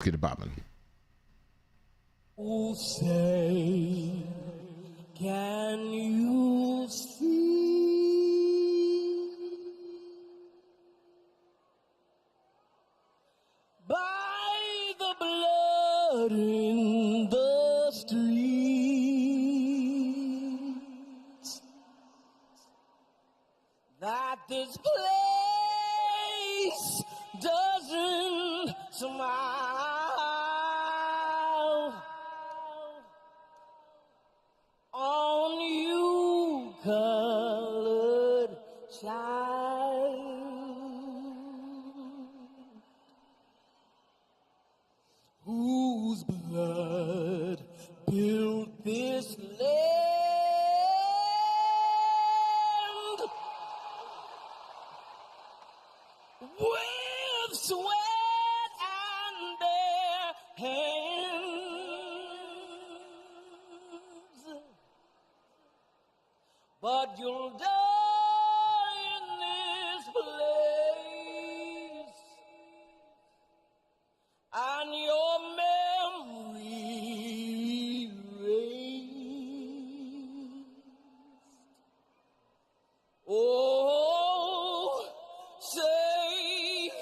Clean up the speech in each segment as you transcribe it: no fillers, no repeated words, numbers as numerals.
Get it poppin'. Oh, say, can you see by the blood in the streets that this place doesn't smile on you, colored child, whose blood built this land with sweat and bare hands. But you'll die in this place, and your memory erased. Oh, say,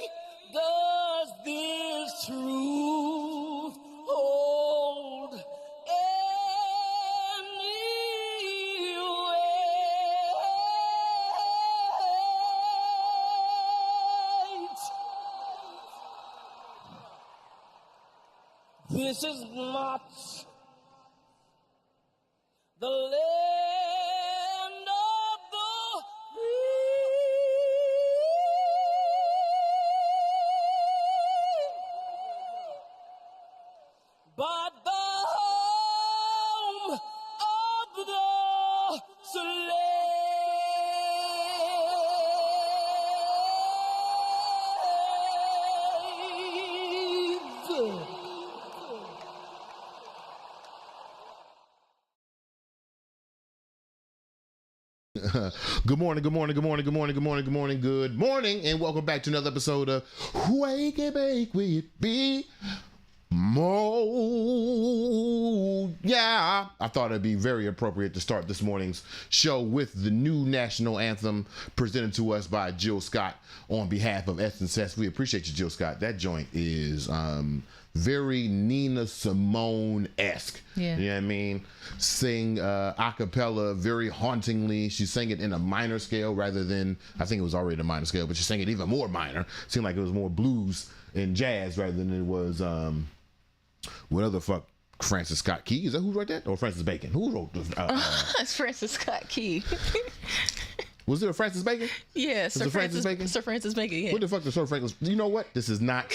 does this truth hold any weight? This is not the land of the free, but the home of the slave. Good morning, good morning, good morning, good morning, good morning, good morning, good morning, and welcome back to another episode of Wake and Bake with BeMo. Yeah, I thought it'd be very appropriate to start this morning's show with the new national anthem presented to us by Jill Scott on behalf of Ass and Titties. We appreciate you, Jill Scott. That joint is very Nina Simone-esque. Yeah. You know what I mean? Sing a cappella very hauntingly. She sang it in a minor scale rather than, I think it was already a minor scale, but she sang it even more minor. Seemed like it was more blues and jazz rather than it was, what other fuck? Francis Scott Key? Is that who wrote that? Or Francis Bacon? Who wrote this? It's Francis Scott Key. Was it a Francis Bacon? Yeah, Sir Francis Bacon. Sir Francis Bacon. Yeah. What the fuck does Sir Francis? You know what? This is not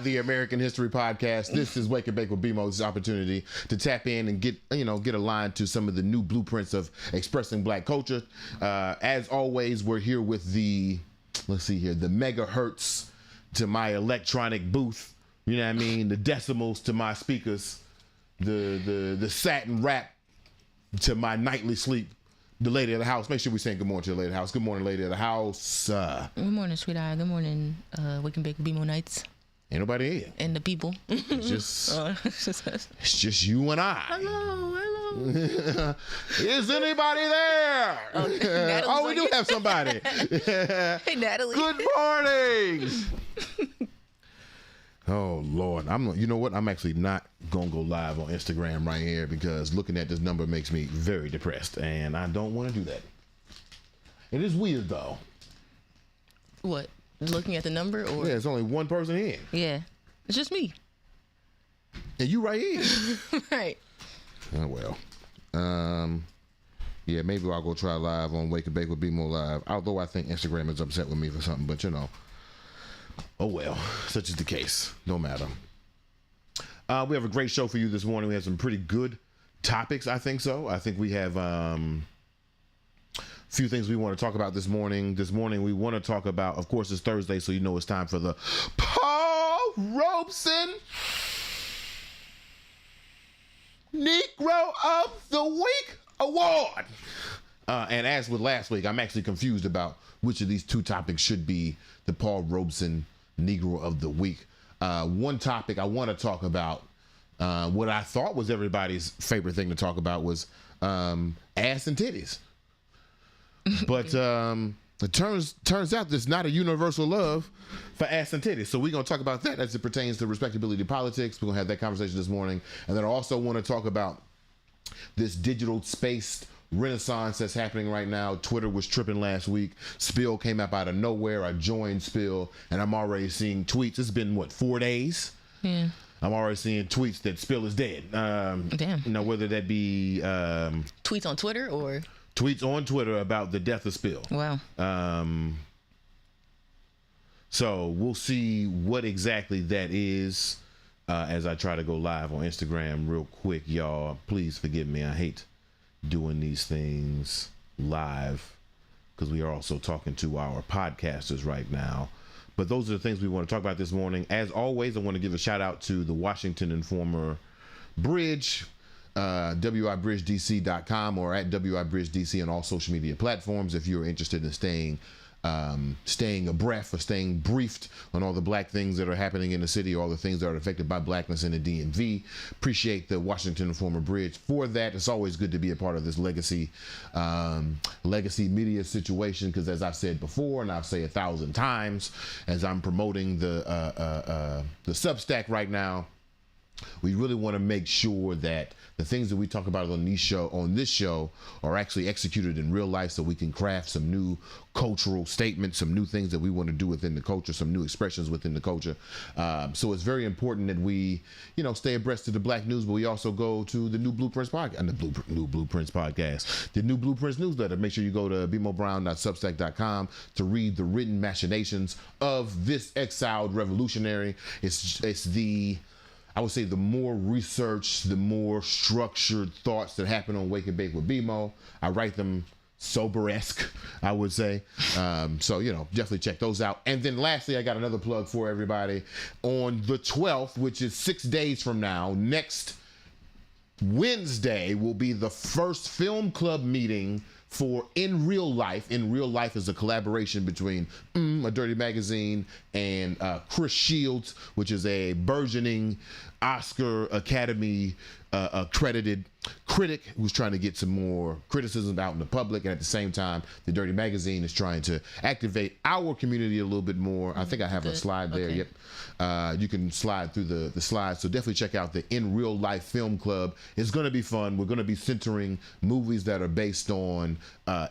the American History Podcast. This is Wake and Bake with BeMo's opportunity to tap in and get aligned to some of the new blueprints of expressing Black culture. As always, we're here with the megahertz to my electronic booth. You know what I mean? The decimals to my speakers. The satin wrap to my nightly sleep. The lady of the house. Make sure we say good morning to the lady of the house. Good morning, lady of the house. Good morning, sweetheart. Good morning, Wake and Bake with BeMo nights. Ain't nobody here. And the people. It's just you and I. Hello. Is anybody there? Oh, we do have somebody. Hey, Natalie. Good morning. Oh Lord, you know what? I'm actually not gonna go live on Instagram right here because looking at this number makes me very depressed, and I don't want to do that. It is weird though. What? Looking at the number, or yeah, it's only one person in. Yeah, it's just me. And you right here. Right. Oh well. Yeah, maybe I'll go try live on Wake and Bake with BeMo Live. Although I think Instagram is upset with me for something, but you know. Oh well, such is the case. No matter. We have a great show for you this morning. We have some pretty good topics, I think so. I think we have a few things we want to talk about this morning. This morning we want to talk about, of course, it's Thursday, so you know it's time for the Paul Robeson Negro of the Week Award. And as with last week, I'm actually confused about which of these two topics should be the Paul Robeson Negro of the Week. one topic I want to talk about, what I thought was everybody's favorite thing to talk about was ass and titties. But it turns out there's not a universal love for ass and titties. So we're going to talk about that as it pertains to respectability politics. We're going to have that conversation this morning. And then I also want to talk about this digital space renaissance that's happening right now. Twitter was tripping last week. Spill came up out of nowhere. I joined Spill, and I'm already seeing tweets. It's been, 4 days? Yeah. I'm already seeing tweets that Spill is dead. Damn. You know, whether that be... Tweets on Twitter or... Tweets on Twitter about the death of Spill. Wow. So we'll see what exactly that is as I try to go live on Instagram real quick, y'all. Please forgive me. I hate doing these things live because we are also talking to our podcasters right now. But those are the things we want to talk about this morning. As always, I want to give a shout out to the Washington Informer Bridge, wibridgedc.com or at wibridgedc on all social media platforms if you're interested in staying abreast or staying briefed on all the black things that are happening in the city, all the things that are affected by blackness in the DMV. Appreciate the Washington Informer Bridge for that. It's always good to be a part of this legacy media situation because, as I've said before, and I'll say 1,000 times, as I'm promoting the Substack right now, we really want to make sure that the things that we talk about on this show are actually executed in real life, so we can craft some new cultural statements, some new things that we want to do within the culture, some new expressions within the culture. So it's very important that we, stay abreast of the black news, but we also go to the New Blueprints podcast, the New Blueprints newsletter. Make sure you go to bmobrown.substack.com to read the written machinations of this exiled revolutionary. It's I would say the more research, the more structured thoughts that happen on Wake and Bake with BeMo. I write them sober-esque, I would say. So, definitely check those out. And then lastly, I got another plug for everybody. On the 12th, which is 6 days from now, next Wednesday will be the first film club meeting for In Real Life. In Real Life is a collaboration between A Dirty Magazine and Chris Shields, which is a burgeoning Oscar Academy accredited critic who's trying to get some more criticism out in the public. And at the same time, The Dirty Magazine is trying to activate our community a little bit more. I think I have a slide there. Okay. Yep. You can slide through the slides. So definitely check out the In Real Life Film Club. It's going to be fun. We're going to be centering movies that are based on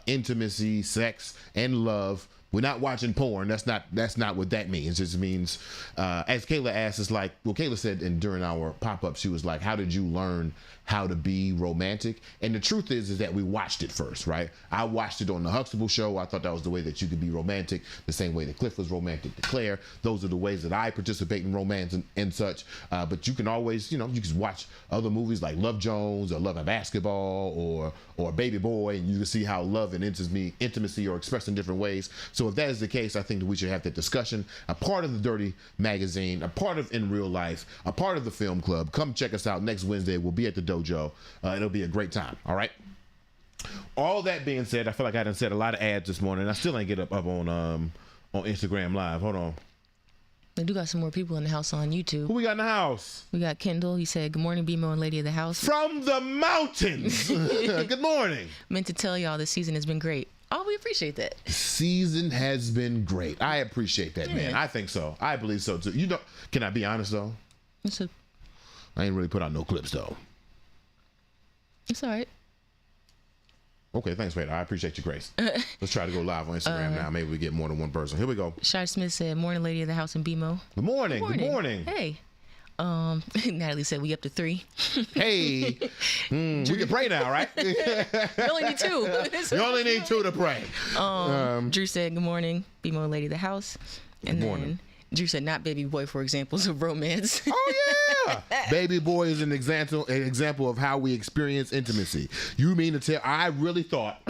intimacy, sex, and love. We're not watching porn. That's not what that means. It just means, as Kayla asked, it's like, well, Kayla said during our pop-up, she was like, how did you learn how to be romantic? And the truth is that we watched it first, right? I watched it on the Huxtable show. I thought that was the way that you could be romantic, the same way that Cliff was romantic to Claire. Those are the ways that I participate in romance and such. But you can always, you can watch other movies like Love Jones or Love and Basketball or Baby Boy, and you can see how love and intimacy are expressed in different ways. So if that is the case, I think that we should have that discussion. A part of the Dirty Magazine, a part of In Real Life, a part of the film club. Come check us out next Wednesday. We'll be at the dojo. It'll be a great time. All right. All that being said, I feel like I done said a lot of ads this morning. I still ain't get up on Instagram Live. Hold on. We do got some more people in the house on YouTube. Who we got in the house? We got Kendall. He said, "Good morning, BeMo and Lady of the House. From the mountains." Good morning. Meant to tell y'all this season has been great. Oh, we appreciate that. Season has been great. I appreciate that, man. I think so. I believe so too. Can I be honest though? I ain't really put out no clips though. It's all right. Okay, thanks, Vader. I appreciate your grace. Let's try to go live on Instagram now. Maybe we get more than one person. Here we go. Shy Smith said, "Morning, Lady of the House and BeMo." Good morning. Good morning. Hey. Natalie said we up to 3. Hey, we can pray now, right? You only need 2. You only need 2 to pray. Drew said, "Good morning, BeMo and Lady of the House." And Good morning. then Drew said, "Not Baby Boy for examples of romance." Oh yeah, Baby Boy is an example of how we experience intimacy. You mean to tell? I really thought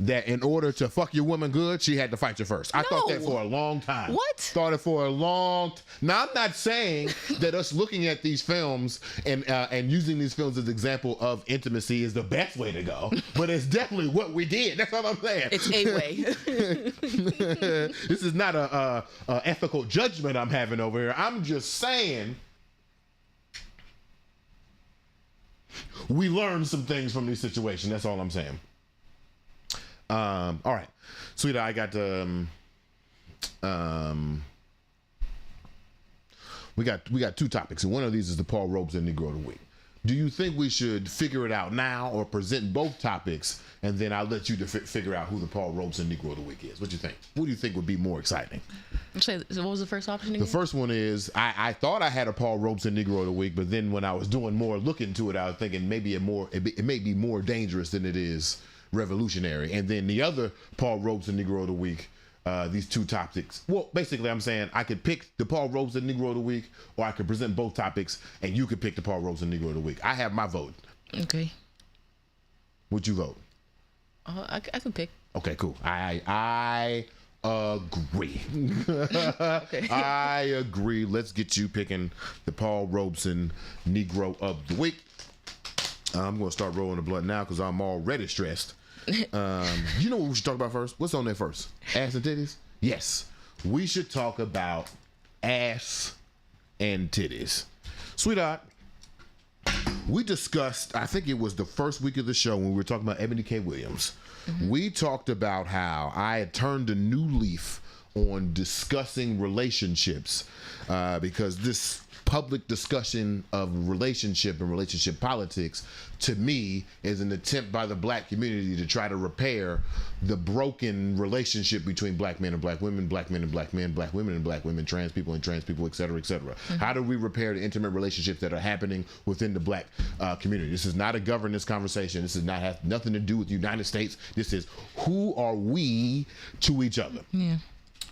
that in order to fuck your woman good, she had to fight you first. I thought that No. for a long time. What? Thought it for a long Now, I'm not saying that us looking at these films and using these films as example of intimacy is the best way to go, but it's definitely what we did. That's what I'm saying. It's a way. This is not a ethical judgment I'm having over here. I'm just saying we learned some things from these situations. That's all I'm saying. All right, sweetheart, I got we got two topics, and one of these is the Paul Robeson Negro of the Week. Do you think we should figure it out now or present both topics, and then I'll let you figure out who the Paul Robeson Negro of the Week is? What do you think? What do you think would be more exciting? So what was the first option again? The first one is I thought I had a Paul Robeson Negro of the Week, but then when I was doing more look into it, I was thinking maybe it may be more dangerous than it is revolutionary. And then the other Paul Robeson Negro of the Week, these two topics. Well, basically, I'm saying I could pick the Paul Robeson Negro of the Week, or I could present both topics, and you could pick the Paul Robeson Negro of the Week. I have my vote. Okay. Would you vote? I can pick. Okay, cool. I agree. Okay. I agree. Let's get you picking the Paul Robeson Negro of the Week. I'm going to start rolling the blunt now because I'm already stressed. You know what we should talk about first? What's on there first? Ass and titties? Yes. We should talk about ass and titties. Sweetheart, we discussed, I think it was the first week of the show when we were talking about Ebony K. Williams. Mm-hmm. We talked about how I had turned a new leaf on discussing relationships because this public discussion of relationship and relationship politics, to me, is an attempt by the black community to try to repair the broken relationship between black men and black women, black men and black men, black women and black women, trans people and trans people, et cetera, et cetera. Mm-hmm. How do we repair the intimate relationships that are happening within the black community? This is not a governance conversation. This is not have nothing to do with the United States. This is who are we to each other? Yeah.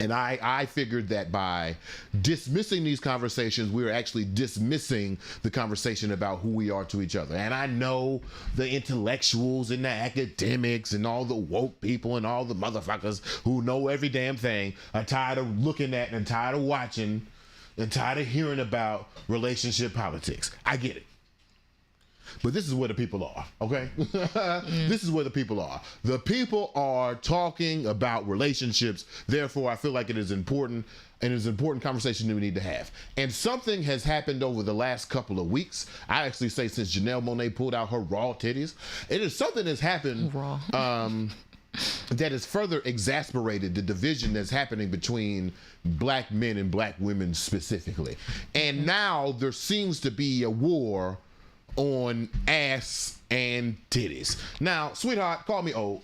And I figured that by dismissing these conversations, we were actually dismissing the conversation about who we are to each other. And I know the intellectuals and the academics and all the woke people and all the motherfuckers who know every damn thing are tired of looking at and tired of watching and tired of hearing about relationship politics. I get it. But this is where the people are, okay? This is where the people are. The people are talking about relationships. Therefore, I feel like it is important, and it's an important conversation that we need to have. And something has happened over the last couple of weeks. I actually say since Janelle Monáe pulled out her raw titties. It is something that's happened that has further exasperated the division that's happening between black men and black women specifically. And now there seems to be a war on ass and titties. Now, sweetheart, call me old,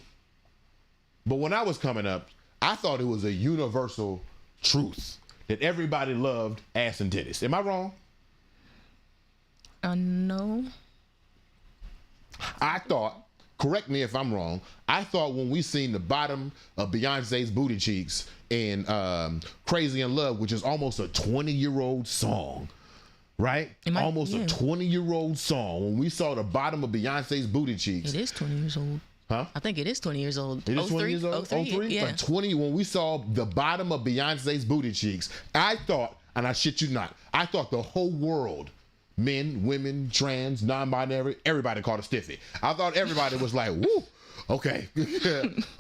but when I was coming up, I thought it was a universal truth that everybody loved ass and titties. Am I wrong? No. I thought, correct me if I'm wrong, I thought when we seen the bottom of Beyonce's booty cheeks in Crazy in Love, which is almost a 20-year-old song, right? Almost a 20-year-old song. When we saw the bottom of Beyonce's booty cheeks. It is 20 years old. Huh? I think it is 20 years old. It is 20 years old? 03? Yeah. Like 20, when we saw the bottom of Beyonce's booty cheeks, I thought, and I shit you not, I thought the whole world, men, women, trans, non-binary, everybody called it stiffy. I thought everybody was like, woo, okay.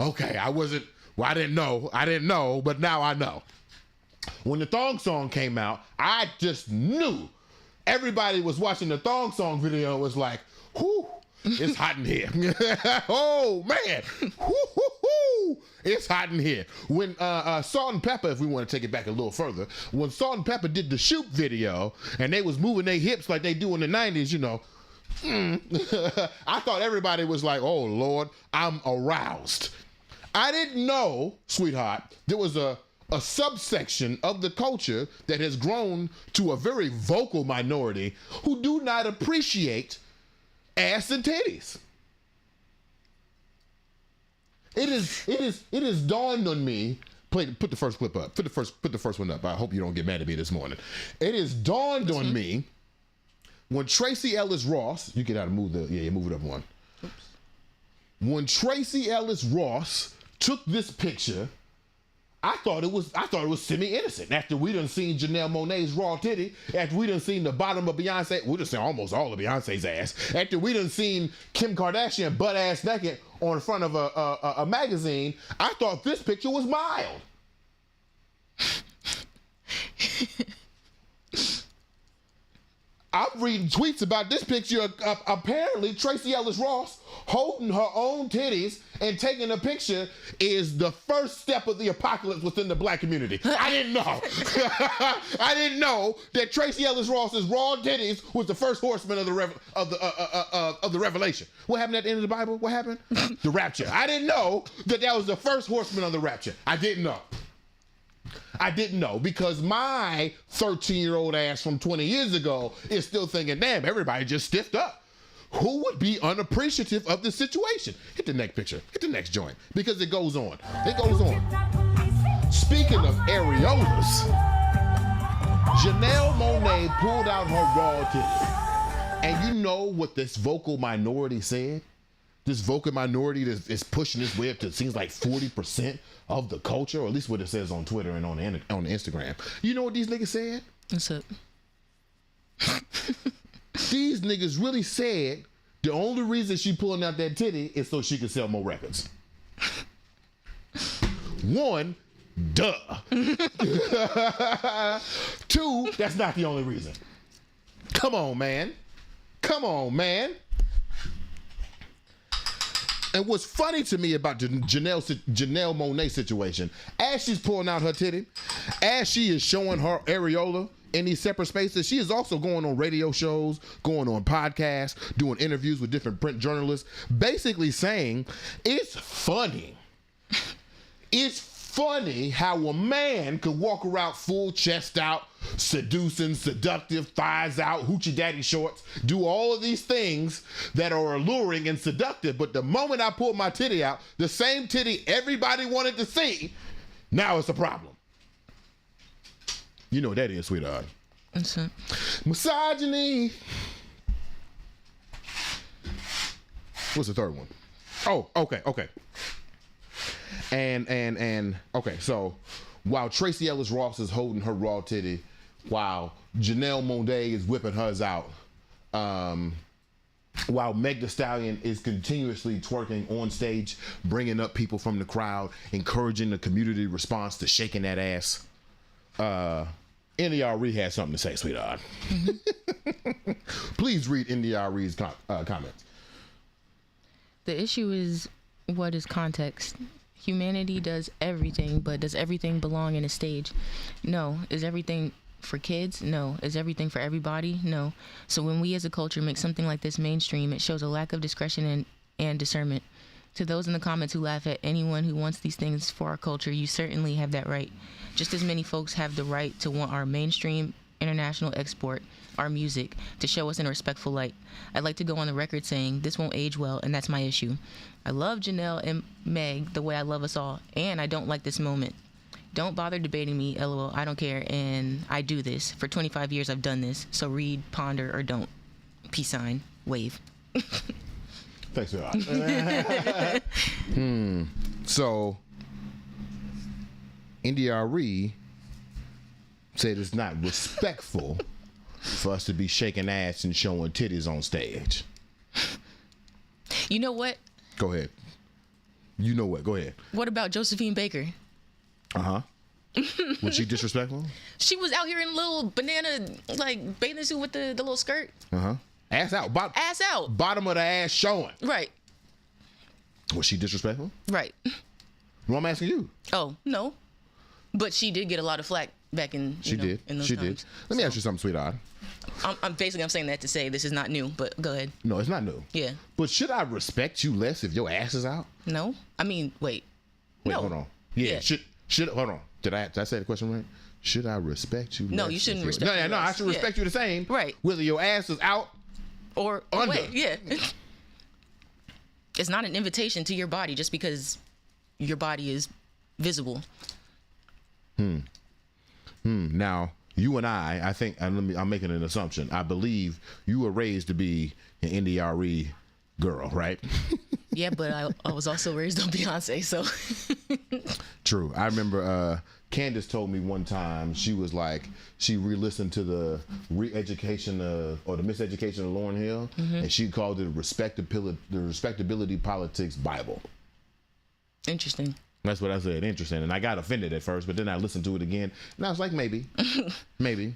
Okay, I didn't know, but now I know. When the thong song came out, I just knew. Everybody was watching the thong song video and was like, whoo, it's hot in here. Oh, man. Whoo, whoo, whoo. It's hot in here. When Salt and Pepper, if we want to take it back a little further, when Salt and Pepper did the Shoot video and they was moving their hips like they do in the 90s, you know, I thought everybody was like, oh, Lord, I'm aroused. I didn't know, sweetheart, there was a subsection of the culture that has grown to a very vocal minority who do not appreciate ass and titties. It is dawned on me. Put the first clip up. Put the first one up. I hope you don't get mad at me this morning. It is dawned on me when Tracee Ellis Ross, you get out and move it up one. Oops. when Tracee Ellis Ross took this picture, I thought it was semi-innocent. After we done seen Janelle Monáe's raw titty, after we done seen the bottom of Beyonce, we done seen almost all of Beyonce's ass. After we done seen Kim Kardashian butt ass naked on front of a magazine, I thought this picture was mild. I'm reading tweets about this picture. Apparently, Tracee Ellis Ross holding her own titties and taking a picture is the first step of the apocalypse within the black community. I didn't know. I didn't know that Tracee Ellis Ross's raw titties was the first horseman of the revelation. What happened at the end of the Bible? What happened? The rapture. I didn't know that was the first horseman of the rapture. I didn't know. I didn't know because my 13-year-old ass from 20 years ago is still thinking, damn, everybody just stiffed up. Who would be unappreciative of this situation? Hit the next picture. Hit the next joint because it goes on. It goes on. Speaking of areolas, Janelle Monáe pulled out her raw titty. And you know what this vocal minority said? This vocal minority that is pushing this way up to, it seems like 40% of the culture, or at least what it says on Twitter and on Instagram. You know what these niggas said? What's up? These niggas really said the only reason she pulling out that titty is so she can sell more records. One, duh. Two, that's not the only reason. Come on, man. Come on, man. And what's funny to me about the Janelle Monáe situation, as she's pulling out her titty, as she is showing her areola in these separate spaces, she is also going on radio shows, going on podcasts, doing interviews with different print journalists, basically saying it's funny. It's funny how a man could walk around full chest out, seducing, seductive, thighs out, hoochie daddy shorts, do all of these things that are alluring and seductive, but the moment I pull my titty out, the same titty everybody wanted to see, now it's a problem. You know what that is, sweetheart. What's up? Misogyny. What's the third one? Oh, okay. And okay, so while Tracee Ellis Ross is holding her raw titty, while Janelle Monáe is whipping hers out, while Meg Thee Stallion is continuously twerking on stage, bringing up people from the crowd, encouraging the community response to shaking that ass, India.arie has something to say, sweetheart. Mm-hmm. Please read India.arie's comments. The issue is, what is context? Humanity does everything, but does everything belong in a stage? No. Is everything for kids? No. Is everything for everybody? No. So when we as a culture make something like this mainstream, it shows a lack of discretion and discernment. To those in the comments who laugh at anyone who wants these things for our culture, you certainly have that right. Just as many folks have the right to want our mainstream international export, our music, to show us in a respectful light. I'd like to go on the record saying this won't age well, and that's my issue. I love Janelle and Meg the way I love us all, and I don't like this moment. Don't bother debating me, lol, I don't care, and I do this. For 25 years I've done this, so read, ponder, or don't. Peace sign, wave. Thanks for that. So, India.arie said it's not respectful for us to be shaking ass and showing titties on stage. You know what? Go ahead. You know what? Go ahead. What about Josephine Baker? Uh-huh. Was she disrespectful? She was out here in a little banana, like, bathing suit with the little skirt. Uh-huh. Ass out. Ass out. Bottom of the ass showing. Right. Was she disrespectful? Right. Well, I'm asking you. Oh, no. But she did get a lot of flack back in, in those times. Let me ask you something, sweetheart. I'm saying that to say this is not new, but go ahead. No, it's not new. Yeah. But should I respect you less if your ass is out? No. I mean, wait. No. Hold on. Yeah. Should hold on. Did I say the question right? Should I respect you? No, less you shouldn't respect me. No, I should respect you the same. Right. Whether your ass is out or under. Wait, yeah. It's not an invitation to your body just because your body is visible. Now, you and I think, and I'm making an assumption. I believe you were raised to be an India.arie girl, right? Yeah, but I was also raised on Beyonce, so. True. I remember Candace told me one time, she was like, she re-listened to the re-education or the miseducation of Lauryn Hill, and she called it the respectability politics Bible. Interesting. That's what I said. Interesting. And I got offended at first, but then I listened to it again, and I was like, maybe. maybe.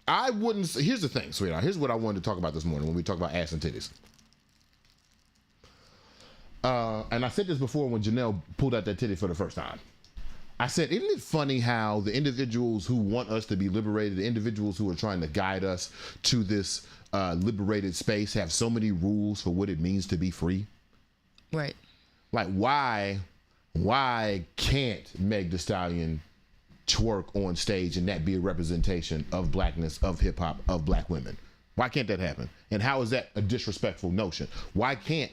I wouldn't say, here's the thing, sweetheart. Here's what I wanted to talk about this morning when we talk about ass and titties. And I said this before when Janelle pulled out that titty for the first time. I said, isn't it funny how the individuals who want us to be liberated, the individuals who are trying to guide us to this liberated space have so many rules for what it means to be free? Right. Like, why can't Meg Thee Stallion twerk on stage and that be a representation of blackness, of hip hop, of black women? Why can't that happen? And how is that a disrespectful notion? Why can't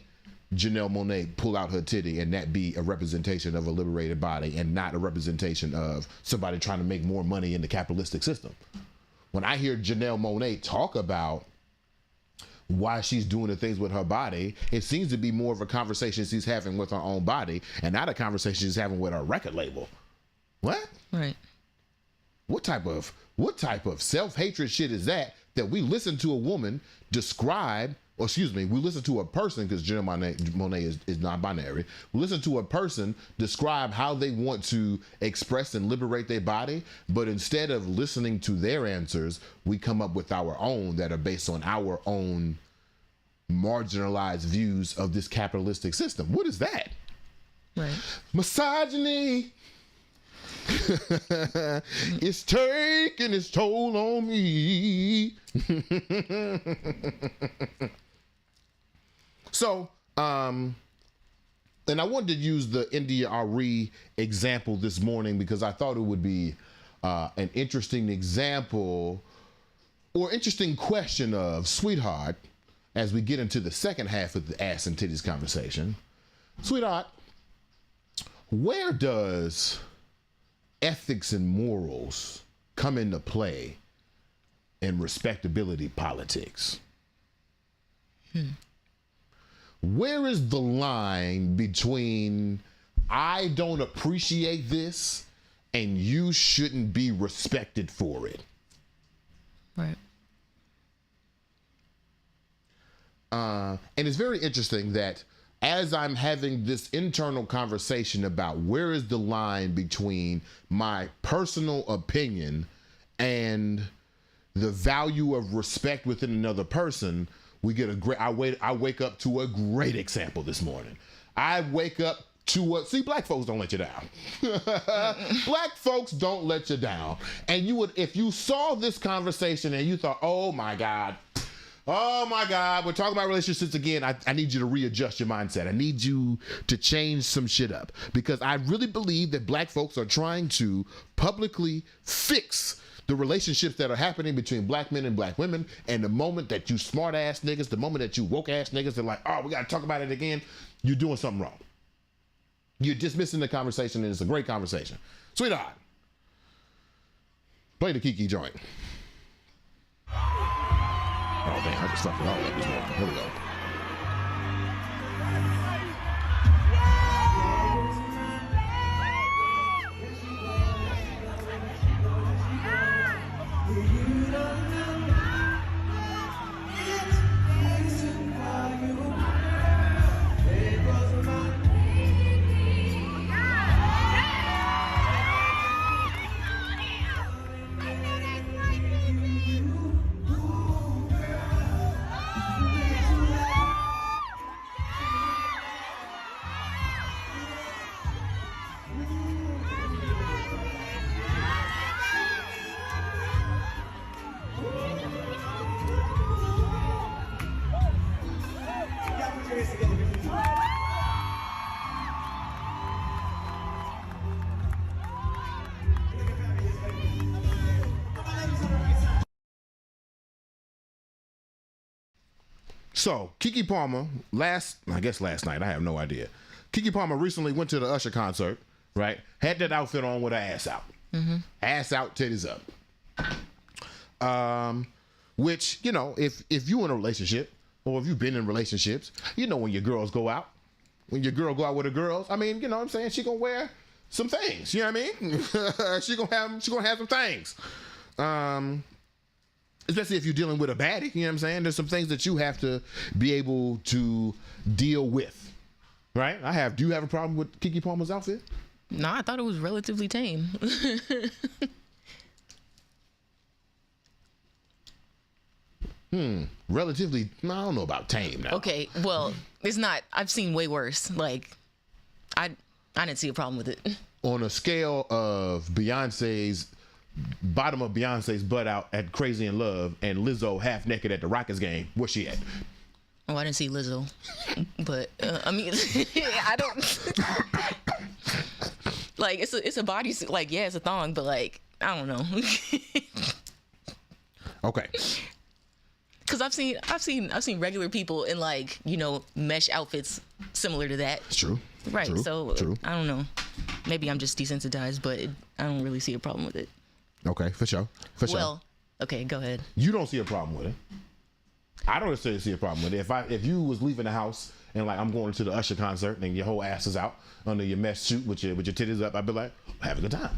Janelle Monáe pull out her titty and that be a representation of a liberated body and not a representation of somebody trying to make more money in the capitalistic system? When I hear Janelle Monáe talk about why she's doing the things with her body, it seems to be more of a conversation she's having with her own body and not a conversation she's having with her record label. What? Right. What type of self-hatred shit is that we listen to a woman describe, or excuse me, we listen to a person, because Janelle Monáe is non-binary, we listen to a person describe how they want to express and liberate their body, but instead of listening to their answers, we come up with our own that are based on our own marginalized views of this capitalistic system. What is that? Right. Misogyny. It's taking its toll on me. So, and I wanted to use the india.arie example this morning because I thought it would be an interesting example or interesting question of, sweetheart, as we get into the second half of the ass and titties conversation. Sweetheart, where does ethics and morals come into play in respectability politics? Where is the line between I don't appreciate this and you shouldn't be respected for it? Right. And it's very interesting that as I'm having this internal conversation about where is the line between my personal opinion and the value of respect within another person, we get I wake up to a great example this morning. I wake up to see, black folks don't let you down. Black folks don't let you down. And you would, if you saw this conversation and you thought, oh my God, we're talking about relationships again. I need you to readjust your mindset. I need you to change some shit up, because I really believe that black folks are trying to publicly fix the relationships that are happening between black men and black women. And the moment that you smart ass niggas, the moment that you woke ass niggas are like, oh, we got to talk about it again, you're doing something wrong. You're dismissing the conversation, and it's a great conversation. Sweetheart, play the KeKe joint. Oh, damn, I just fucked it all up this morning. Here we go. So, KeKe Palmer, last night, I have no idea. KeKe Palmer recently went to the Usher concert, right? Had that outfit on with her ass out. Mm-hmm. Ass out, titties up. Which, you know, if you in a relationship, or if you've been in relationships, you know when your girls go out, when your girl go out with her girls, I mean, you know what I'm saying, she gonna wear some things, you know what I mean? she gonna have some things. Especially if you're dealing with a baddie, you know what I'm saying? There's some things that you have to be able to deal with, right? Do you have a problem with KeKe Palmer's outfit? No, I thought it was relatively tame. Relatively, I don't know about tame now. Okay, well, it's not. I've seen way worse. Like, I didn't see a problem with it. On a scale of Beyonce's bottom of Beyonce's butt out at Crazy in Love and Lizzo half naked at the Rockets game, where's she at? Oh, I didn't see Lizzo, but I mean, I don't like it's a bodysuit. Like, yeah, it's a thong, but like, I don't know. Okay. Because I've seen regular people in, like, you know, mesh outfits similar to that. It's true. Right. True. So True. I don't know. Maybe I'm just desensitized, but I don't really see a problem with it. Okay, for sure. Well, okay, go ahead. You don't see a problem with it. I don't necessarily see a problem with it. If you was leaving the house and like I'm going to the Usher concert and your whole ass is out under your mesh suit with your titties up, I'd be like, have a good time.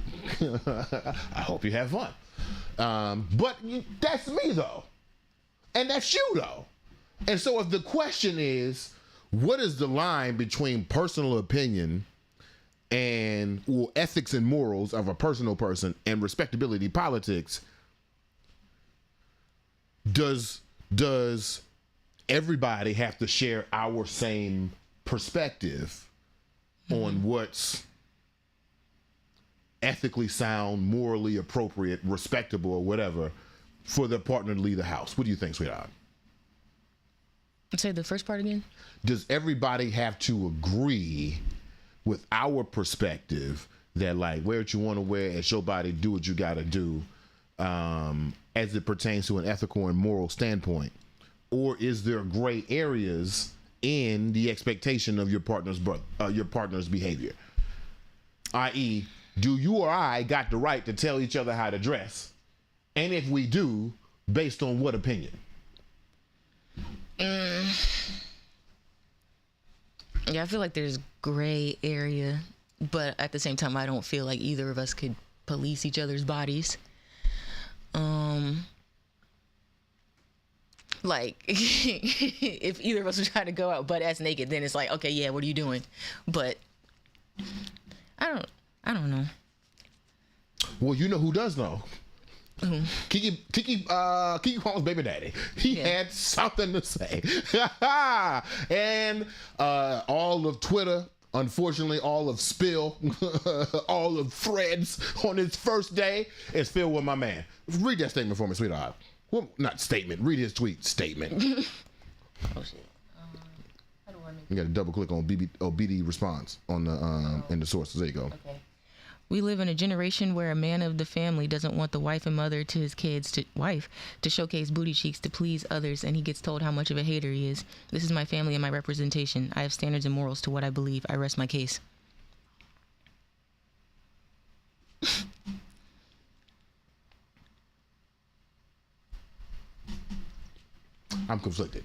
I hope you have fun. But that's me though. And that's you though. And so if the question is, what is the line between personal opinion and ethics and morals of a personal person and respectability politics, does everybody have to share our same perspective on what's ethically sound, morally appropriate, respectable, or whatever for their partner to leave the house? What do you think, sweetheart? Say the first part again. Does everybody have to agree with our perspective that, like, wear what you want to wear, it's your body, do what you got to do, as it pertains to an ethical and moral standpoint? Or is there gray areas in the expectation of your partner's behavior? I.e., do you or I got the right to tell each other how to dress? And if we do, based on what opinion? Yeah, I feel like there's gray area, but at the same time, I don't feel like either of us could police each other's bodies. Like, if either of us would try to go out butt ass naked, then it's like, okay, yeah, what are you doing? But I don't know. Well, you know who does know. KeKe Palmer's baby daddy. He had something to say. And all of Twitter, unfortunately, all of Spill, all of Threads on his first day is filled with my man. Read that statement for me, sweetheart. Well, not statement. Read his tweet. Statement. Oh shit. How do I make? You got to double click on BD response on the in the sources. There you go. Okay. We live in a generation where a man of the family doesn't want the wife and mother to his kids to showcase booty cheeks to please others, and he gets told how much of a hater he is. This is my family and my representation. I have standards and morals to what I believe. I rest my case. I'm conflicted.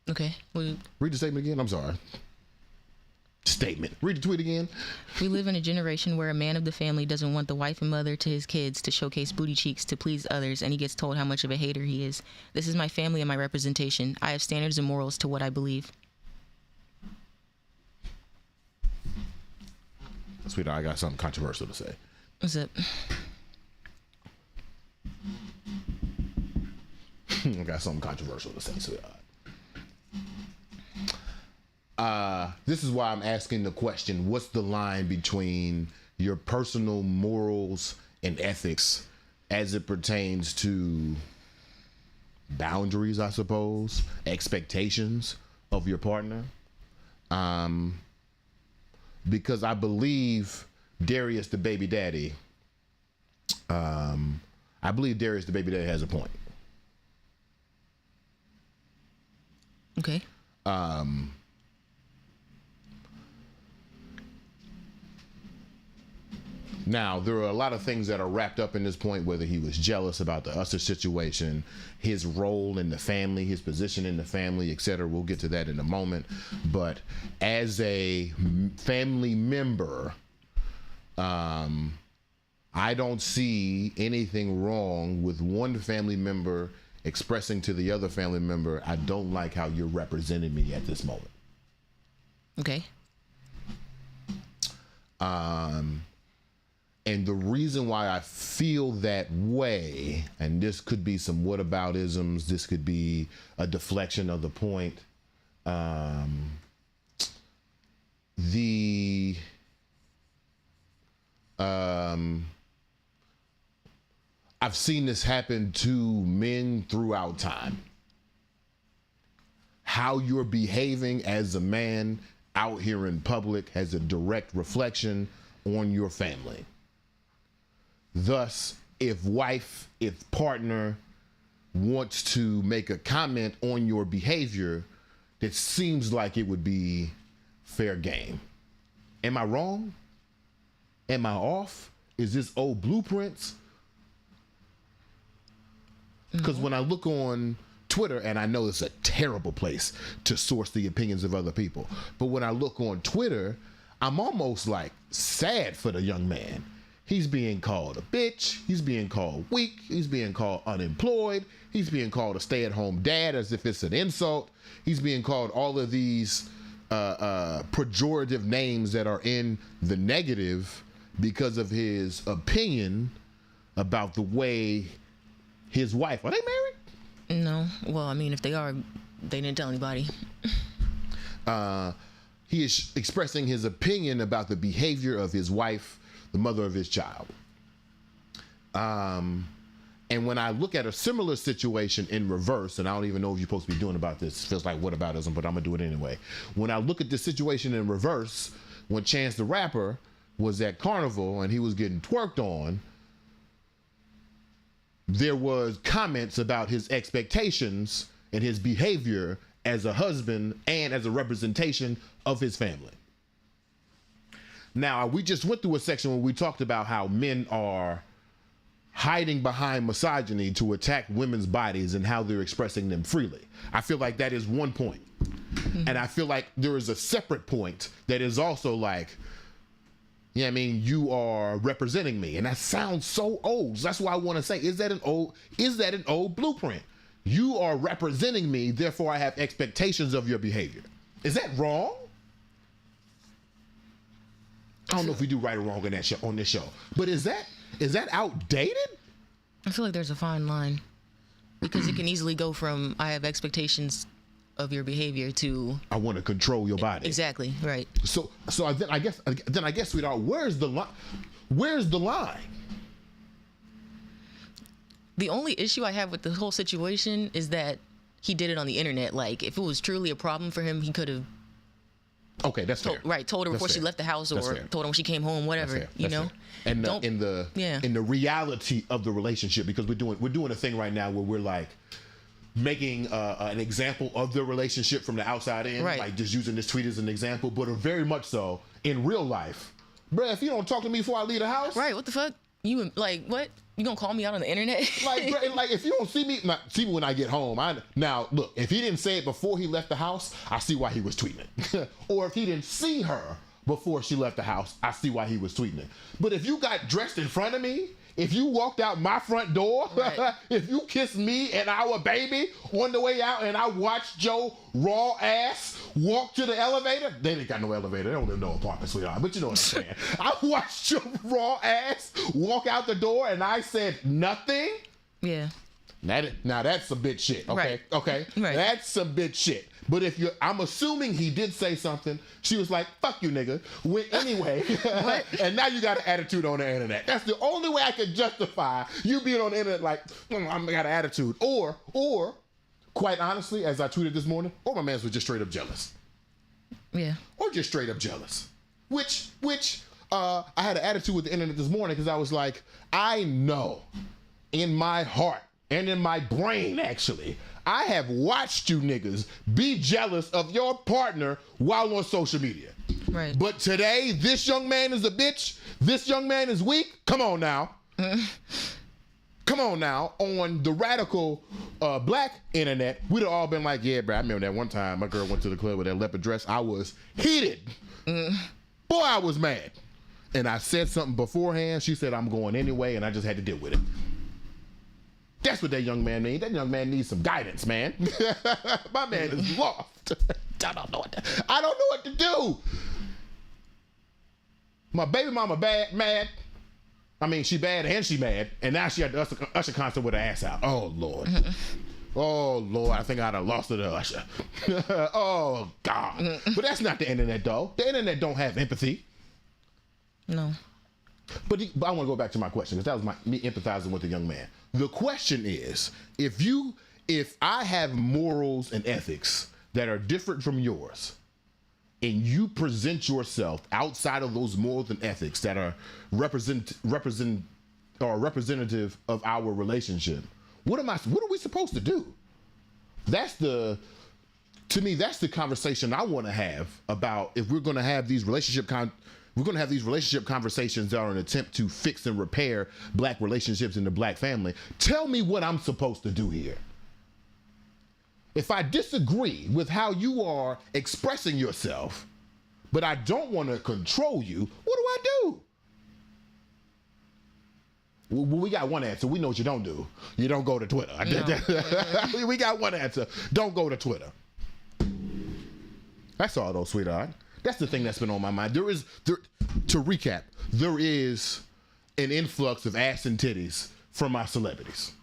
Okay. Read the statement again. I'm sorry. Statement. Read the tweet again. We live in a generation where a man of the family doesn't want the wife and mother to his kids to showcase booty cheeks to please others, and he gets told how much of a hater he is. This is my family and my representation. I have standards and morals to what I believe. Sweetheart, I got something controversial to say. What's up? I got something controversial to say, sweetheart. This is why I'm asking the question, what's the line between your personal morals and ethics as it pertains to boundaries, I suppose, expectations of your partner? Because I believe Darius, the baby daddy, has a point. Okay. Now, there are a lot of things that are wrapped up in this point, whether he was jealous about the Usher situation, his role in the family, his position in the family, etc. We'll get to that in a moment. But as a family member, I don't see anything wrong with one family member expressing to the other family member, I don't like how you're representing me at this moment. Okay. And the reason why I feel that way, and this could be some whataboutisms, this could be a deflection of the point. I've seen this happen to men throughout time. How you're behaving as a man out here in public has a direct reflection on your family. Thus, if partner wants to make a comment on your behavior, it seems like it would be fair game. Am I wrong? Am I off? Is this old blueprints? Because when I look on Twitter, and I know it's a terrible place to source the opinions of other people, but when I look on Twitter, I'm almost like sad for the young man. He's being called a bitch. He's being called weak. He's being called unemployed. He's being called a stay-at-home dad as if it's an insult. He's being called all of these pejorative names that are in the negative because of his opinion about the way his wife, are they married? No. Well, I mean, if they are, they didn't tell anybody. He is expressing his opinion about the behavior of his wife, the mother of his child. And when I look at a similar situation in reverse, and I don't even know if you're supposed to be doing about this, it feels like whataboutism, but I'm gonna do it anyway. When I look at this situation in reverse, when Chance the Rapper was at Carnival and he was getting twerked on, there was comments about his expectations and his behavior as a husband and as a representation of his family. Now, we just went through a section where we talked about how men are hiding behind misogyny to attack women's bodies and how they're expressing them freely. I feel like that is one point. And I feel like there is a separate point that is also like, yeah, I mean, you are representing me. And that sounds so old. That's why I want to say, is that an old blueprint? You are representing me, therefore I have expectations of your behavior. Is that wrong? I don't know if we do right or wrong on this show, but is that outdated? I feel like there's a fine line because it can easily go from I have expectations of your behavior to I want to control your body. Exactly, right. So then I guess, sweetheart, where's the line? Where's the line? The only issue I have with the whole situation is that he did it on the internet. Like, if it was truly a problem for him, he could have. Okay, that's fair. Told her before she left the house, or told her when she came home, whatever. You know. And in the reality of the relationship, because we're doing a thing right now where we're like making an example of the relationship from the outside in, right. Like just using this tweet as an example, but very much so in real life. Bruh, if you don't talk to me before I leave the house, right? What the fuck? You like what? You gonna call me out on the internet? like if you don't see me when I get home. Now look, if he didn't say it before he left the house, I see why he was tweeting it. Or if he didn't see her before she left the house, I see why he was tweeting it. But if you got dressed in front of me, if you walked out my front door, right. If you kissed me and our baby on the way out, and I watched your raw ass walk to the elevator, they didn't got no elevator. They don't live in no apartment, sweetheart. But you know what I'm saying. I watched your raw ass walk out the door, and I said nothing. Yeah. Now that's some bitch shit. Okay. Right. Okay. Right. That's some bitch shit. But I'm assuming he did say something. She was like, "Fuck you, nigga." Anyway, and now you got an attitude on the internet. That's the only way I could justify you being on the internet like, I got an attitude. Or, quite honestly, as I tweeted this morning, or my man's was just straight up jealous. Yeah. Or just straight up jealous. Which I had an attitude with the internet this morning because I was like, I know in my heart and in my brain, actually, I have watched you niggas be jealous of your partner while on social media. Right. But today, this young man is a bitch. This young man is weak. Come on now. Come on now. On the radical black internet, we'd have all been like, yeah, bro, I remember that one time my girl went to the club with that leopard dress. I was heated. Boy, I was mad. And I said something beforehand. She said, I'm going anyway, and I just had to deal with it. That's what that young man needs. That young man needs some guidance, man. My man is lost. I don't know what to do. My baby mama mad. I mean, she bad and she mad. And now she had the usher concert with her ass out. Oh, Lord. Oh, Lord. I think I'd have lost her to Usher. Oh, God. But that's not the internet, though. The internet don't have empathy. No. But I want to go back to my question, because that was me empathizing with the young man. The question is, if I have morals and ethics that are different from yours, and you present yourself outside of those morals and ethics that are representative of our relationship, what are we supposed to do? To me, that's the conversation I want to have about if we're going to have these relationship conversations that are an attempt to fix and repair black relationships in the black family. Tell me what I'm supposed to do here. If I disagree with how you are expressing yourself, but I don't want to control you, what do I do? Well, we got one answer. We know what you don't do. You don't go to Twitter. No. We got one answer. Don't go to Twitter. That's all, though, sweetheart. That's the thing that's been on my mind. To recap, there is an influx of ass and titties from my celebrities.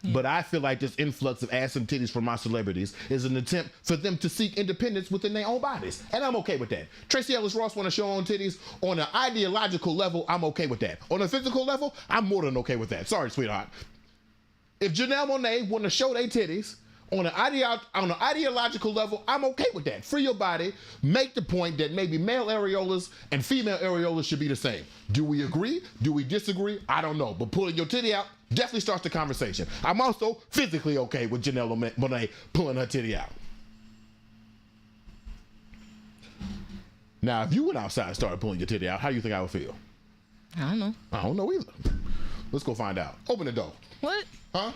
Yeah. But I feel like this influx of ass and titties from my celebrities is an attempt for them to seek independence within their own bodies. And I'm okay with that. Tracee Ellis Ross want to show on titties. On an ideological level, I'm okay with that. On a physical level, I'm more than okay with that. Sorry, sweetheart. If Janelle Monáe want to show their titties, on an ideological level, I'm okay with that. Free your body. Make the point that maybe male areolas and female areolas should be the same. Do we agree? Do we disagree? I don't know. But pulling your titty out definitely starts the conversation. I'm also physically okay with Janelle Monáe pulling her titty out. Now, if you went outside and started pulling your titty out, how do you think I would feel? I don't know. I don't know either. Let's go find out. Open the door. What? Huh?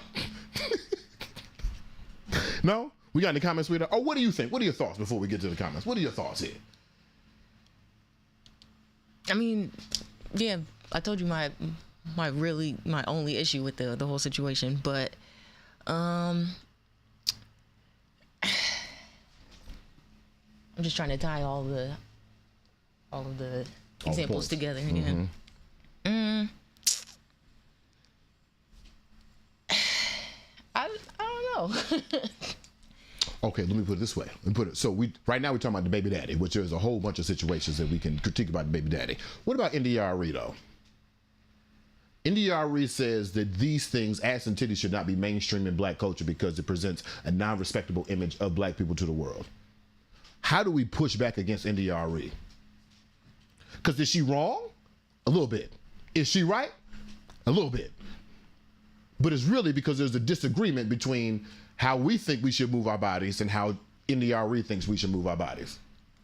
No? We got any comments, sweetheart? Oh, what do you think? What are your thoughts before we get to the comments? What are your thoughts here? I mean, yeah, I told you my only issue with the whole situation, but I'm just trying to tie all of the examples together. Mm-hmm. Yeah. I don't know. Okay, let me put it this way. So right now we're talking about the baby daddy, which there's a whole bunch of situations that we can critique about the baby daddy. What about india.arie though? India.arie says that these things, ass and titties, should not be mainstream in black culture because it presents a non-respectable image of black people to the world. How do we push back against India.arie? Because is she wrong? A little bit. Is she right? A little bit. But it's really because there's a disagreement between how we think we should move our bodies and how India.arie thinks we should move our bodies.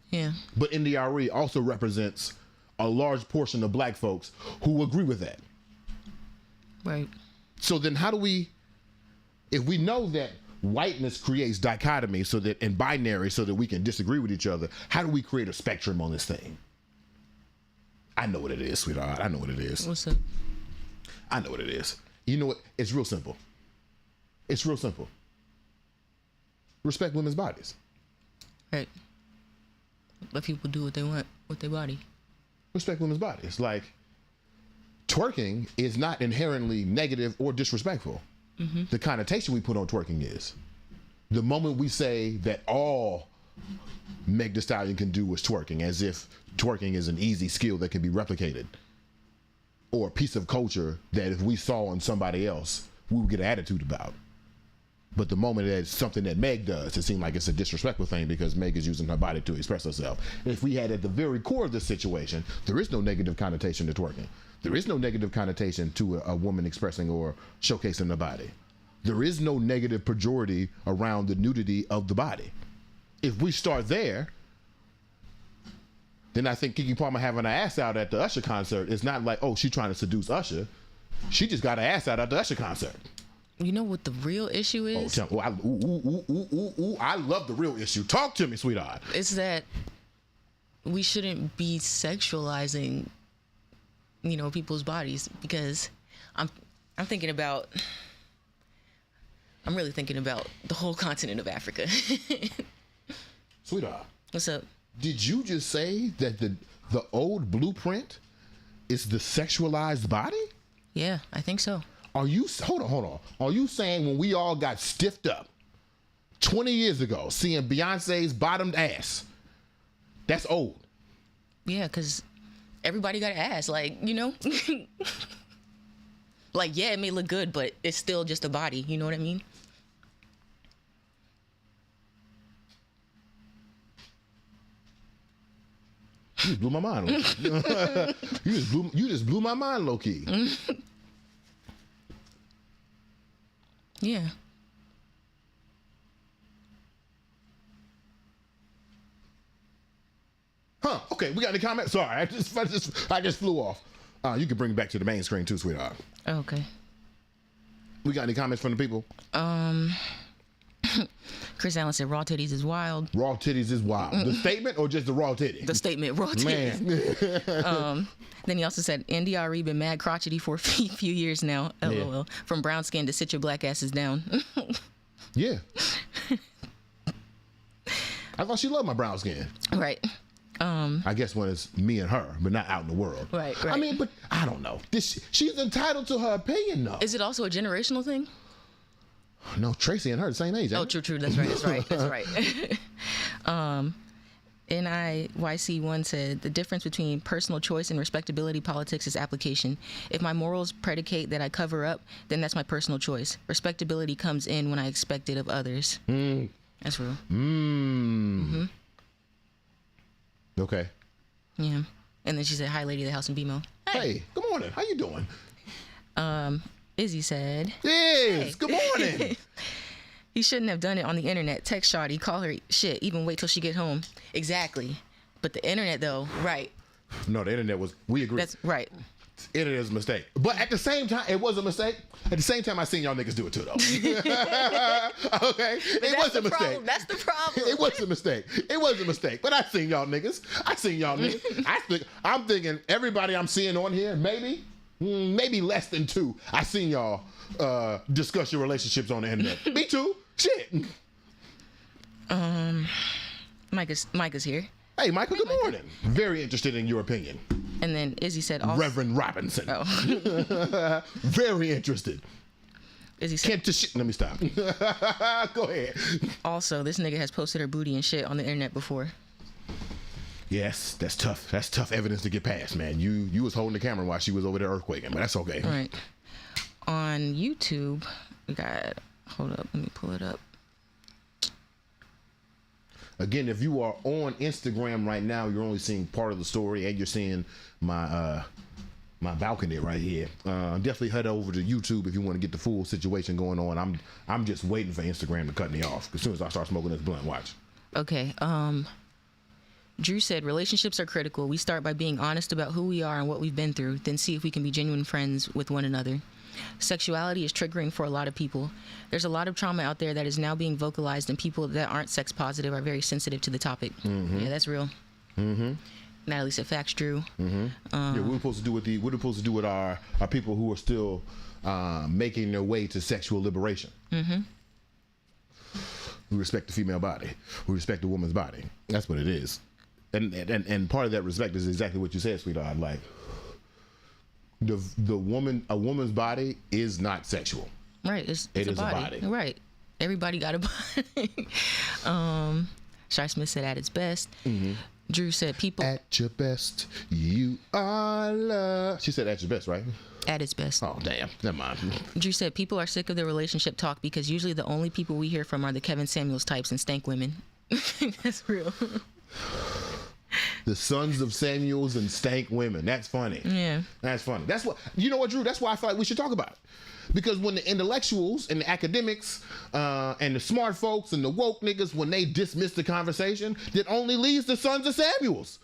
Yeah. But India.arie also represents a large portion of black folks who agree with that. Right. So then how do we, if we know that whiteness creates dichotomy and binary so that we can disagree with each other, how do we create a spectrum on this thing? I know what it is, sweetheart. I know what it is. What's up? I know what it is. You know what? It's real simple. It's real simple. Respect women's bodies. Right. Let people do what they want with their body. Respect women's bodies. Like, twerking is not inherently negative or disrespectful. Mm-hmm. The connotation we put on twerking is. The moment we say that all Meg Thee Stallion can do is twerking, as if twerking is an easy skill that can be replicated, or a piece of culture that if we saw on somebody else, we would get an attitude about. But the moment that it's something that Meg does, it seems like it's a disrespectful thing because Meg is using her body to express herself. If we had at the very core of this situation, there is no negative connotation to twerking. There is no negative connotation to a woman expressing or showcasing the body. There is no negative pejorative around the nudity of the body. If we start there, then I think KeKe Palmer having her ass out at the Usher concert is not like, oh, she trying to seduce Usher. She just got her ass out at the Usher concert. You know what the real issue is? Oh, I love the real issue. Talk to me, sweetheart. It's that we shouldn't be sexualizing, people's bodies, because I'm really thinking about the whole continent of Africa. Sweetheart. What's up? Did you just say that the old blueprint is the sexualized body? Yeah, I think so. Are you, hold on. Are you saying when we all got stiffed up 20 years ago, seeing Beyonce's bottomed ass, that's old? Yeah, because everybody got an ass, like, like, yeah, it may look good, but it's still just a body, you know what I mean? You just blew my mind. you just blew my mind, low key. Yeah. Huh? Okay, we got any comments? Sorry, I just flew off. You can bring it back to the main screen too, sweetheart. Okay. We got any comments from the people? Chris Allen said raw titties is wild. Raw titties is wild. The statement or just the raw titty? The statement, raw titties. Man. Then he also said india.arie been mad crotchety for a few years now. LOL. Yeah. From brown skin to sit your black asses down. Yeah. I thought she loved my brown skin. Right. I guess when it's me and her, but not out in the world. Right. I mean, but I don't know. She's entitled to her opinion, though. Is it also a generational thing? No, Tracee and her the same age. Oh, true. That's right. NIYC1 said the difference between personal choice and respectability politics is application. If my morals predicate that I cover up, then that's my personal choice. Respectability comes in when I expect it of others. That's real. Mm-hmm. Okay. Yeah. And then she said, hi, lady of the house in BeMo. Hey, good morning. How you doing? Izzy said, Yes, hey. Good morning. He shouldn't have done it on the internet. Text Shawty, call her shit, even wait till she get home. Exactly. But the internet, though, right. No, the internet we agree. That's right. Internet is a mistake. But at the same time, it was a mistake. At the same time, I seen y'all niggas do it too, though. Okay? It was a mistake. That's the problem. It was a mistake. It was a mistake. But I seen y'all niggas. I'm thinking everybody I'm seeing on here, maybe less than two. I seen y'all discuss your relationships on the internet. Me too. Shit. Mike is here. Hey, Michael, good morning. Very interested in your opinion. And then Izzy said, also, Reverend Robinson. Oh. Very interested. Izzy said, Let me stop. Go ahead. Also, this nigga has posted her booty and shit on the internet before. Yes, that's tough. That's tough evidence to get past, man. You was holding the camera while she was over there earthquaking, but that's okay. All right. On YouTube, we got, hold up, let me pull it up. Again, if you are on Instagram right now, you're only seeing part of the story, and you're seeing my balcony right here. Definitely head over to YouTube if you want to get the full situation going on. I'm just waiting for Instagram to cut me off as soon as I start smoking this blunt. Watch. Okay. Drew said relationships are critical. We start by being honest about who we are and what we've been through, then see if we can be genuine friends with one another. Sexuality is triggering for a lot of people. There's a lot of trauma out there that is now being vocalized, and people that aren't sex positive are very sensitive to the topic. Mm-hmm. Yeah, that's real. Mm-hmm. Natalie said facts, Drew. Mm-hmm. Yeah, we're supposed to do with our people who are still making their way to sexual liberation. Mm-hmm. We respect the female body. We respect the woman's body. That's what it is. And part of that respect is exactly what you said, sweetheart. Like, a woman's body is not sexual. Right. It's a body. Right. Everybody got a body. Shy Smith said at its best. Mm-hmm. Drew said people at your best, you are love. She said at your best, right? At its best. Oh, damn. Never mind. Drew said people are sick of the relationship talk because usually the only people we hear from are the Kevin Samuels types and stank women. That's real. The sons of Samuels and stank women. That's funny. Yeah. That's funny. That's what, you know what, Drew? That's why I feel like we should talk about it. Because when the intellectuals and the academics and the smart folks and the woke niggas, when they dismiss the conversation, that only leaves the sons of Samuels.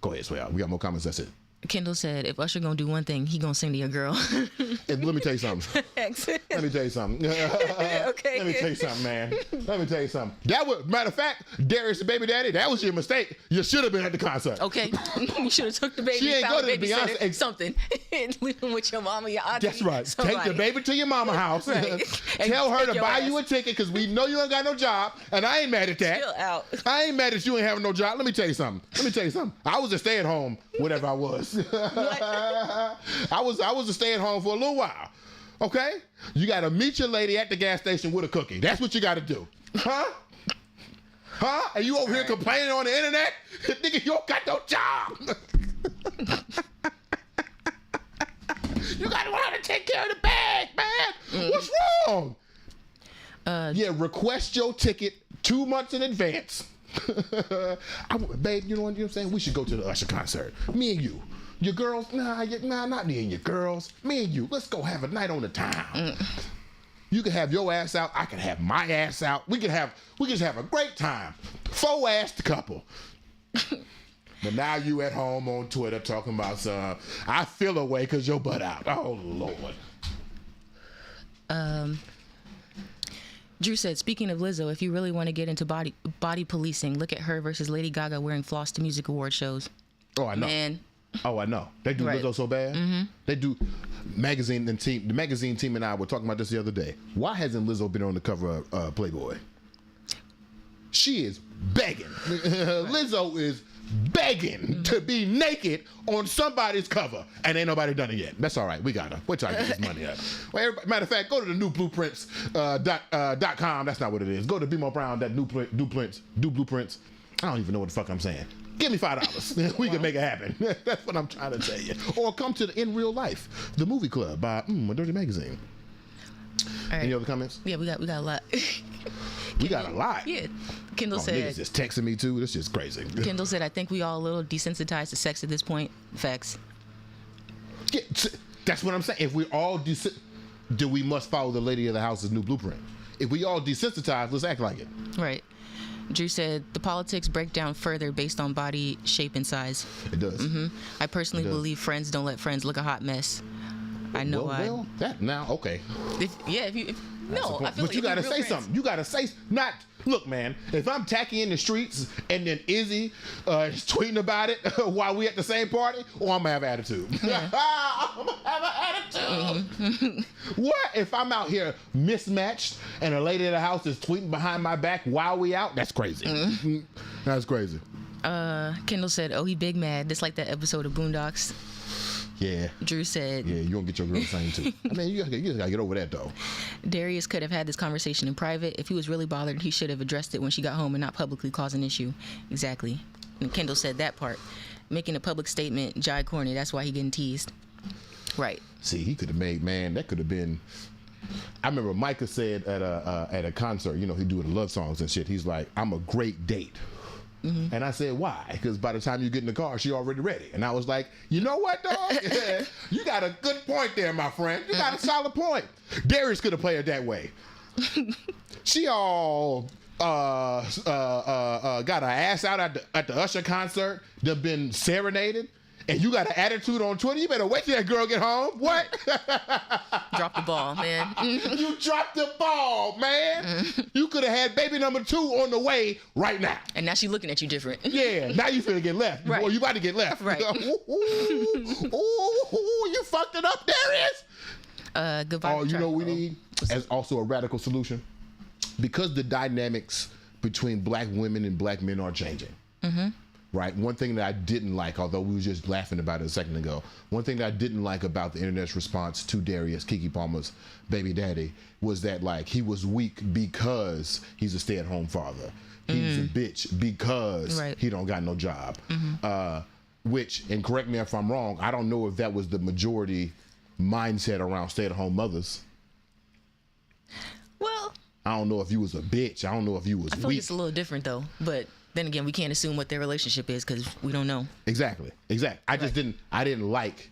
Go ahead, Sway out. We got more comments. That's it. Kendall said, if Usher gonna do one thing, he gonna sing to your girl. And let me tell you something. Let me tell you something. Okay. Let me tell you something, man. Let me tell you something. That was, matter of fact, Darius the baby daddy, that was your mistake. You should have been at the concert. Okay. You should have took the baby. She ain't found go to the babysitter, Beyonce- something. Leave him with your mama, your auntie. That's right. Somebody. Take the baby to your mama house. Right. Tell her take to your buy ass. you a ticket because we know you ain't got no job. And I ain't mad at that. Chill out. I ain't mad that you ain't having no job. Let me tell you something. I was a stay-at-home, whatever I was. I was a stay-at-home for a little while. Okay? You got to meet your lady at the gas station with a cookie. That's what you got to do. Huh? And you over here complaining on the internet? Nigga, you don't got no job. You got to learn how to take care of the bag, man. What's wrong? Yeah, request your ticket 2 months in advance. Babe, you know what I'm saying? We should go to the Usher concert. Me and you. Your girls? Nah, not me and your girls. Me and you. Let's go have a night on the town. You can have your ass out. I can have my ass out. We can just have a great time. 4-assed couple. But now you at home on Twitter talking about I feel away because your butt out. Oh, Lord. Drew said, speaking of Lizzo, if you really want to get into body policing, look at her versus Lady Gaga wearing floss to music award shows. Oh, I know. Man. Oh, I know. They do Right. Lizzo so bad. Mm-hmm. They do. The magazine team and I were talking about this the other day. Why hasn't Lizzo been on the cover of Playboy? She is begging. Lizzo is begging to be naked on somebody's cover, and ain't nobody done it yet. That's all right. We got her. Wait till I get this money up. Well, matter of fact, go to the new blueprints .com. That's not what it is. Go to BeMo Brown. That new blueprints. I don't even know what the fuck I'm saying. Give me $5. We can make it happen. That's what I'm trying to tell you. Or come to the In Real Life, the movie club by a Dirty Magazine. All right. Any other comments? Yeah, we got a lot. We got a lot. Yeah. Kendall Niggas said, just texting me too. This is crazy. Kendall said, I think we all a little desensitized to sex at this point. Facts. Yeah, that's what I'm saying. If we all do we must follow the lady of the house's new blueprint? If we all desensitized, let's act like it. Right. Drew said, the politics break down further based on body shape and size. It does. I personally believe friends don't let friends look a hot mess. I know well, that now, okay. I feel But like you if gotta you're real say friends- something. You gotta say, not, look, man, if I'm tacky in the streets and then Izzy is tweeting about it while we at the same party, I'm gonna have attitude. I'm gonna have an attitude. What if I'm out here mismatched and a lady at the house is tweeting behind my back while we out? That's crazy. That's crazy. Kendall said, oh, he big mad. Just like that episode of Boondocks. Yeah. Drew said, Yeah, you gonna get your girl singing too. I mean, you just gotta get over that though. Darius could have had this conversation in private. If he was really bothered, he should have addressed it when she got home and not publicly cause an issue. Exactly. And Kendall said that part. Making a public statement, jai corny. That's why he getting teased. Right. See, he could have made, man, that could have been. I remember Micah said at a concert, you know, he do the love songs and shit. He's like, I'm a great date. And I said, why? Because by the time you get in the car, she already ready. And I was like, you know what, dog? Yeah, you got a good point there, my friend. You got a solid point. Darius could have played it that way. She all got her ass out at the Usher concert. They've been serenaded. And you got an attitude on Twitter. You better wait till that girl get home. What? Drop the ball, man. You dropped the ball, man. You could have had baby number 2 on the way right now. And now she looking at you different. Yeah, now you finna get left. Right. Or you about to get left. Right. Ooh, you fucked it up, Darius. Goodbye. Oh, you know what we need? As also a radical solution? Because the dynamics between black women and black men are changing. Right? One thing that I didn't like, although we were just laughing about it a second ago, one thing that I didn't like about the internet's response to Darius, KeKe Palmer's baby daddy, was that, like, he was weak because he's a stay-at-home father. He's a bitch because he don't got no job. Which, and correct me if I'm wrong, I don't know if that was the majority mindset around stay-at-home mothers. Well, I don't know if you was a bitch. I don't know if you was I feel like weak. it's a little different, though. But then again, we can't assume what their relationship is because we don't know. Exactly. I just didn't like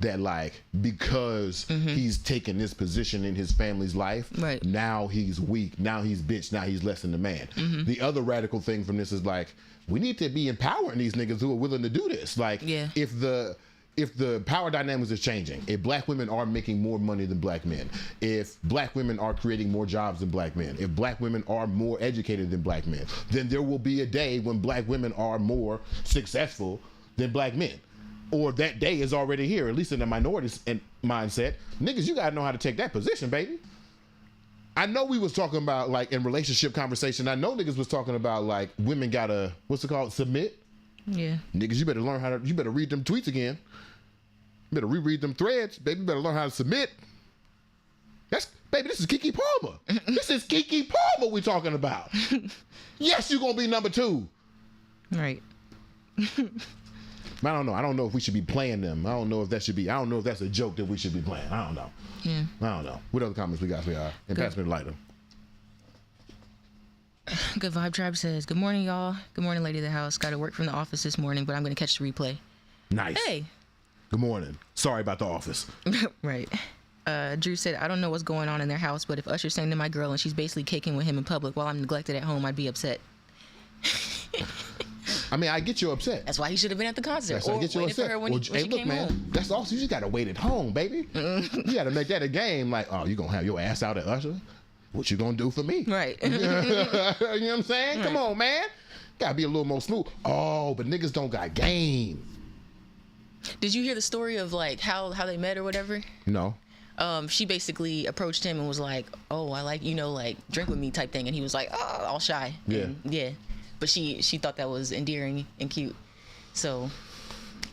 that like because he's taken this position in his family's life, right, now he's weak, now he's bitch, now he's less than the man. The other radical thing from this is like, we need to be empowering these niggas who are willing to do this. Like, if the power dynamics is changing, if black women are making more money than black men, if black women are creating more jobs than black men, if black women are more educated than black men, then there will be a day when black women are more successful than black men. Or that day is already here, at least in the minority mindset. Niggas, you gotta know how to take that position, baby. I know we was talking about, like, in relationship conversation, I know niggas was talking about, like, women gotta, what's it called, submit? Yeah. Niggas, you better learn how to, you better read them tweets again. You better reread them threads, baby. You better learn how to submit. Baby, this is KeKe Palmer. This is KeKe Palmer we talking about. Yes, you gonna be number 2. Right. I don't know. I don't know if we should be playing them. I don't know if that should be. I don't know if that's a joke that we should be playing. I don't know. Yeah. I don't know. What other comments we got for y'all? And pass me the lighter. Good Vibe Tribe says, good morning, y'all. Good morning, lady of the house. Got to work from the office this morning, but I'm going to catch the replay. Nice. Hey. Good morning. Sorry about the office. Right. Drew said, I don't know what's going on in their house, but if Usher sang to my girl and she's basically caking with him in public while I'm neglected at home, I'd be upset. I mean, I get you upset. That's why he should have been at the concert. That's why I get you upset. When she came home. That's also, you just got to wait at home, baby. You got to make that a game. Like, oh, you going to have your ass out at Usher? What you going to do for me? Right. You know what I'm saying? Right. Come on, man. Got to be a little more smooth. Oh, but niggas don't got game. Did you hear the story of, like, how they met or whatever? No. She basically approached him and was like, oh, I like, like, drink with me type thing. And he was like, oh, all shy. Yeah. And, yeah. But she thought that was endearing and cute. So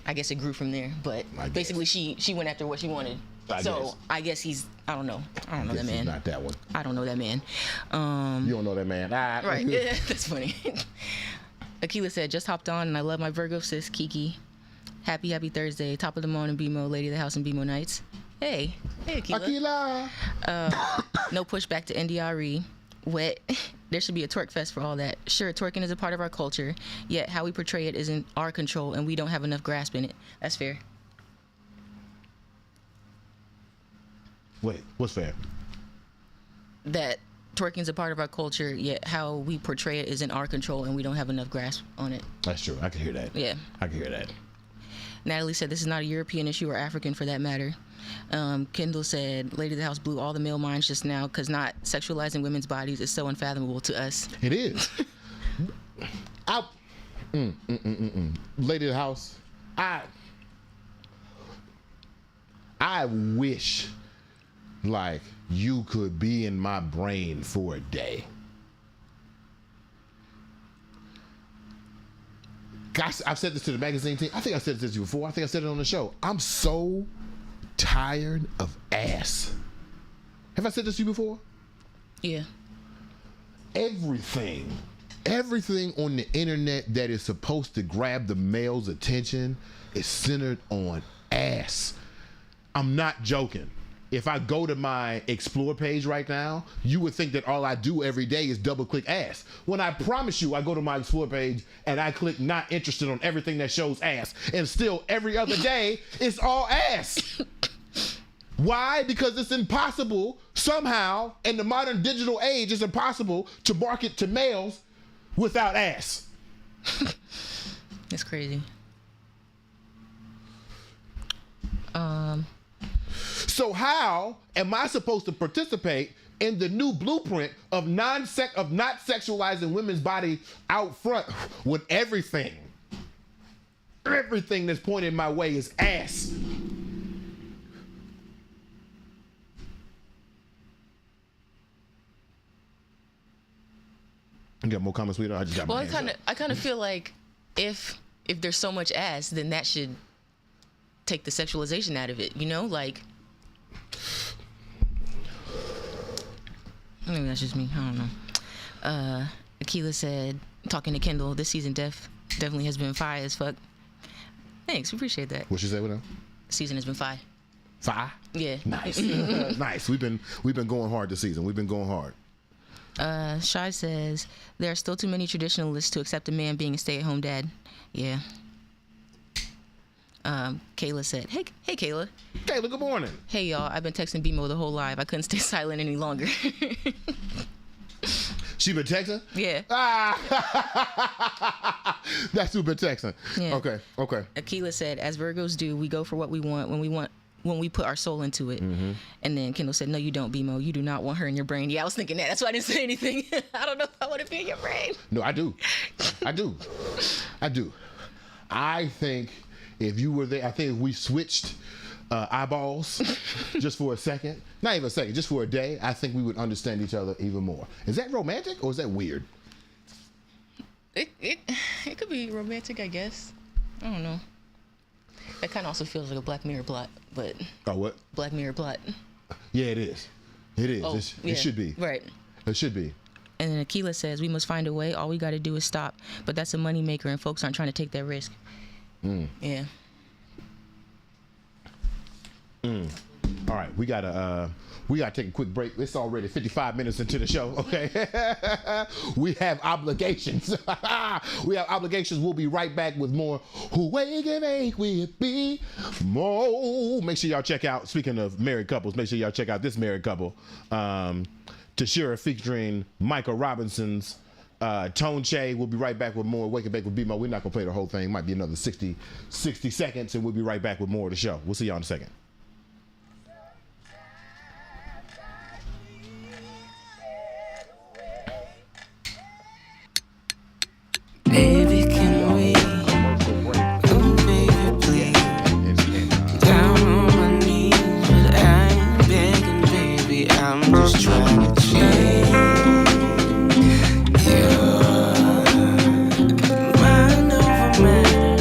I guess it grew from there. But basically she went after what she wanted. I guess he's, I don't know that man. He's not that one. I don't know that man. You don't know that man. Right. Yeah, that's funny. Akila said, just hopped on and I love my Virgo sis, KeKe. Happy Thursday. Top of the morning, BeMo, lady of the house and BeMo nights. Hey, Akila. No pushback to india.arie. Wet. There should be a twerk fest for all that. Sure, twerking is a part of our culture, yet how we portray it isn't our control and we don't have enough grasp in it. That's fair. Wait, what's fair? That twerking is a part of our culture, yet how we portray it isn't our control and we don't have enough grasp on it. That's true. I can hear that. Yeah. I can hear that. Natalie said this is not a European issue or African for that matter. Kendall said, Lady of the House blew all the male minds just now because not sexualizing women's bodies is so unfathomable to us. It is. Lady of the House, I wish like you could be in my brain for a day. I've said this to the magazine team. I think I said this to you before. I think I said it on the show. I'm so tired of ass. Have I said this to you before? Yeah. Everything on the internet that is supposed to grab the male's attention is centered on ass. I'm not joking. If I go to my explore page right now, you would think that all I do every day is double click ass. When I promise you, I go to my explore page and I click not interested on everything that shows ass. And still every other day, it's all ass. Why? Because it's impossible somehow in the modern digital age, it's impossible to market to males without ass. It's crazy. So how am I supposed to participate in the new blueprint of not sexualizing women's body out front when everything that's pointed my way is ass? You got more comments, sweetheart? I just got my hands up. I kind of feel like if there's so much ass, then that should take the sexualization out of it, like. Maybe that's just me. I don't know. Akila said, talking to Kendall, this season definitely has been fire as fuck. Thanks, we appreciate that. What you say with them? Season has been fire. Fire? Yeah. Nice. Nice. We've been going hard this season. We've been going hard. Shai says, there are still too many traditionalists to accept a man being a stay-at-home dad. Yeah. Kayla said, hey Kayla. Kayla, good morning. Hey y'all, I've been texting BeMo the whole live. I couldn't stay silent any longer. She been texting? Yeah. That's who been texting. Yeah. Okay. Akila said, as Virgos do, we go for what we want when we put our soul into it. Mm-hmm. And then Kendall said, no, you don't, BeMo. You do not want her in your brain. Yeah, I was thinking that. That's why I didn't say anything. I don't know if I want to be in your brain. No, I do. I think if you were there, I think if we switched eyeballs just for a second, not even a second, just for a day, I think we would understand each other even more. Is that romantic or is that weird? It could be romantic, I guess. I don't know. That kind of also feels like a Black Mirror plot, but... Oh, what? Black Mirror plot. Yeah, it is. It is. Oh, It should be. Right. It should be. And then Akila says, we must find a way. All we got to do is stop. But that's a moneymaker, and folks aren't trying to take that risk. Yeah. All right, we gotta take a quick break. It's already 55 minutes into the show. Okay, we have obligations. We'll be right back with more. Who wake and make with BeMo. Make sure y'all check out. Speaking of married couples, make sure y'all check out this married couple. Tashira featuring Michael Robinson's Tone Che. We'll be right back with more Wake and Bake with BeMo. We're not gonna play the whole thing. It might be another 60 seconds, and we'll be right back with more of the show. We'll see y'all in a second. Baby, can we? Oh, baby, please. Down on my knees, but I ain't begging, baby. I'm just trying to change. Mind over matter,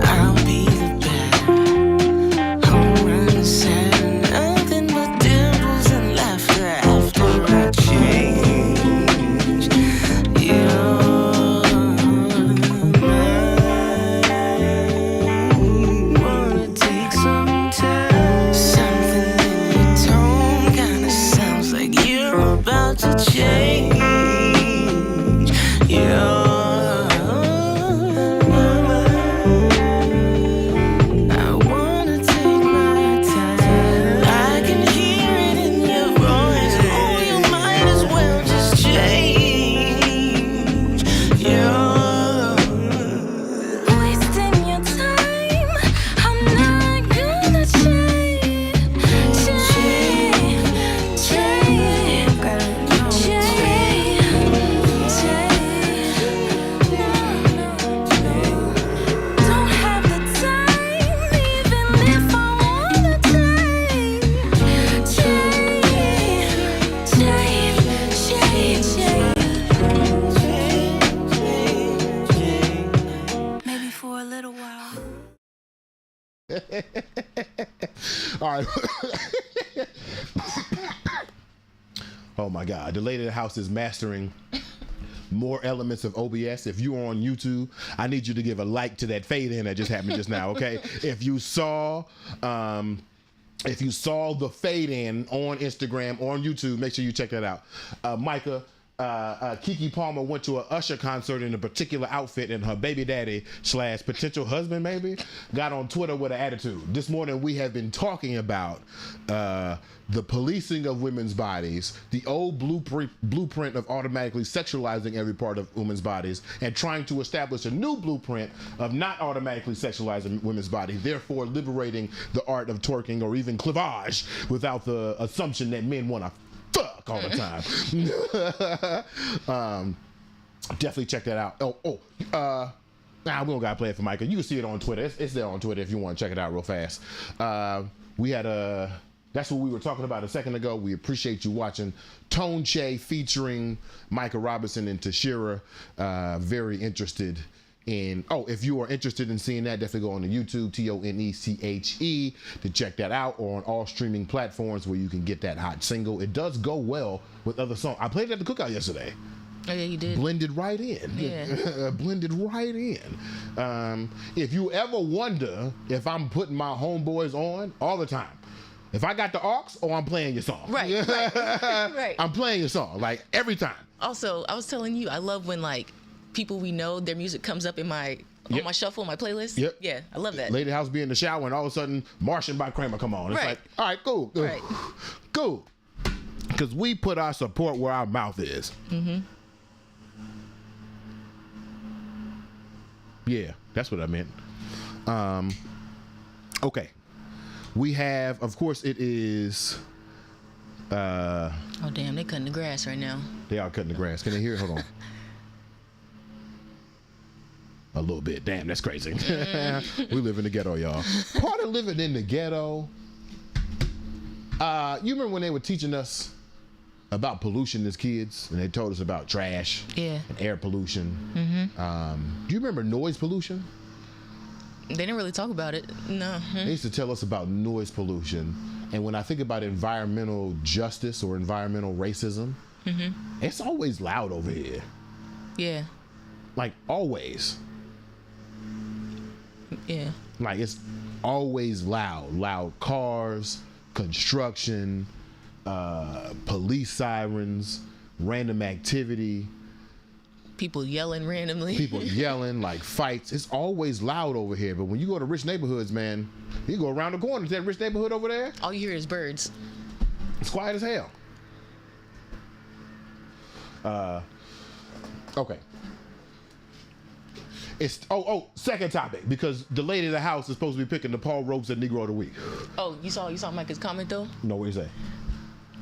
I'll be the better. Home run sad, nothing but dimples and laughter after I change. Wanna take some time. Something in your tone kinda sounds like you're about to change. I wanna take my time. I can hear it in your voice. Oh, you might as well just change. Wasting your time. I'm not gonna change. Don't have the time, even if I wanna change. Maybe for a little while. All right. Oh my God. The lady of the house is mastering more elements of OBS. If you are on YouTube, I need you to give a like to that fade in that just happened just now, okay? If you saw the fade in on Instagram or on YouTube, make sure you check that out. Micah, KeKe Palmer went to an Usher concert in a particular outfit, and her baby daddy / potential husband maybe got on Twitter with an attitude. This morning we have been talking about the policing of women's bodies, the old blueprint of automatically sexualizing every part of women's bodies, and trying to establish a new blueprint of not automatically sexualizing women's bodies, therefore liberating the art of twerking or even cleavage without the assumption that men want to fuck all the time. Definitely check that out. Nah, we don't gotta play it for Micah. You can see it on Twitter. It's there on Twitter if you want to check it out real fast. We had that's what we were talking about a second ago. We appreciate you watching Tone Che featuring Michael Robeson and Tashira. Very interested in, if you are interested in seeing that, definitely go on to YouTube, TONECHE, to check that out, or on all streaming platforms where you can get that hot single. It does go well with other songs. I played it at the cookout yesterday. Oh, yeah, you did. Blended right in. Yeah. Blended right in. If you ever wonder if I'm putting my homeboys on, all the time. If I got the aux, I'm playing your song. Right. Right. I'm playing your song, like, every time. Also, I was telling you, I love when, like, people we know, their music comes up in my on my shuffle, my playlist. Yep. Yeah, I love that. Lady House be in the shower and all of a sudden Martian by Kramer come on. It's Right. like, all right, cool. Right. Cool. Because we put our support where our mouth is. Mm-hmm. Yeah, that's what I meant. Okay. We have, of course, it is... Oh, damn, they cutting the grass right now. They are cutting the grass. Can they hear it? Hold on. A little bit. Damn, that's crazy. We live in the ghetto, y'all. Part of living in the ghetto... you remember when they were teaching us about pollution as kids, and they told us about trash, Yeah. and air pollution. Do you remember noise pollution? They didn't really talk about it. No. They used to tell us about noise pollution, and when I think about environmental justice or environmental racism, it's always loud over here. Yeah. Like always. Yeah. Like it's always loud cars, construction, police sirens, random activity, People yelling randomly. people yelling, like fights. It's always loud over here. But when you go to rich neighborhoods, man, you go around the corner to that rich neighborhood over there, All you hear is birds. it's quiet as hell. Okay. It's second topic, because the lady of the house is supposed to be picking the Paul Robeson Negro of the week. Oh, you saw Micah's comment though? No, what do you say?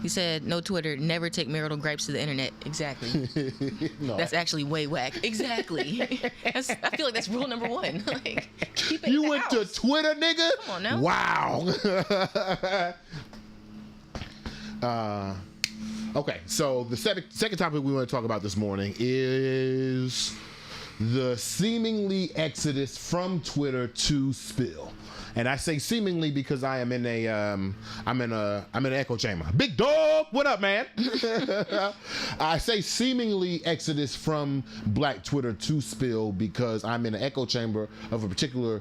He said, "No Twitter, never take marital gripes to the internet." Exactly. No. That's actually way whack. Exactly. I feel like that's rule number one. Like, keep it in You the went house. to Twitter, nigga? Come on now. Wow. Okay, so the second topic we want to talk about this morning is the seemingly exodus from Twitter to Spill. And I say seemingly because I am in an echo chamber. Big dog, what up, man? I say seemingly exodus from Black Twitter to Spill because I'm in an echo chamber of a particular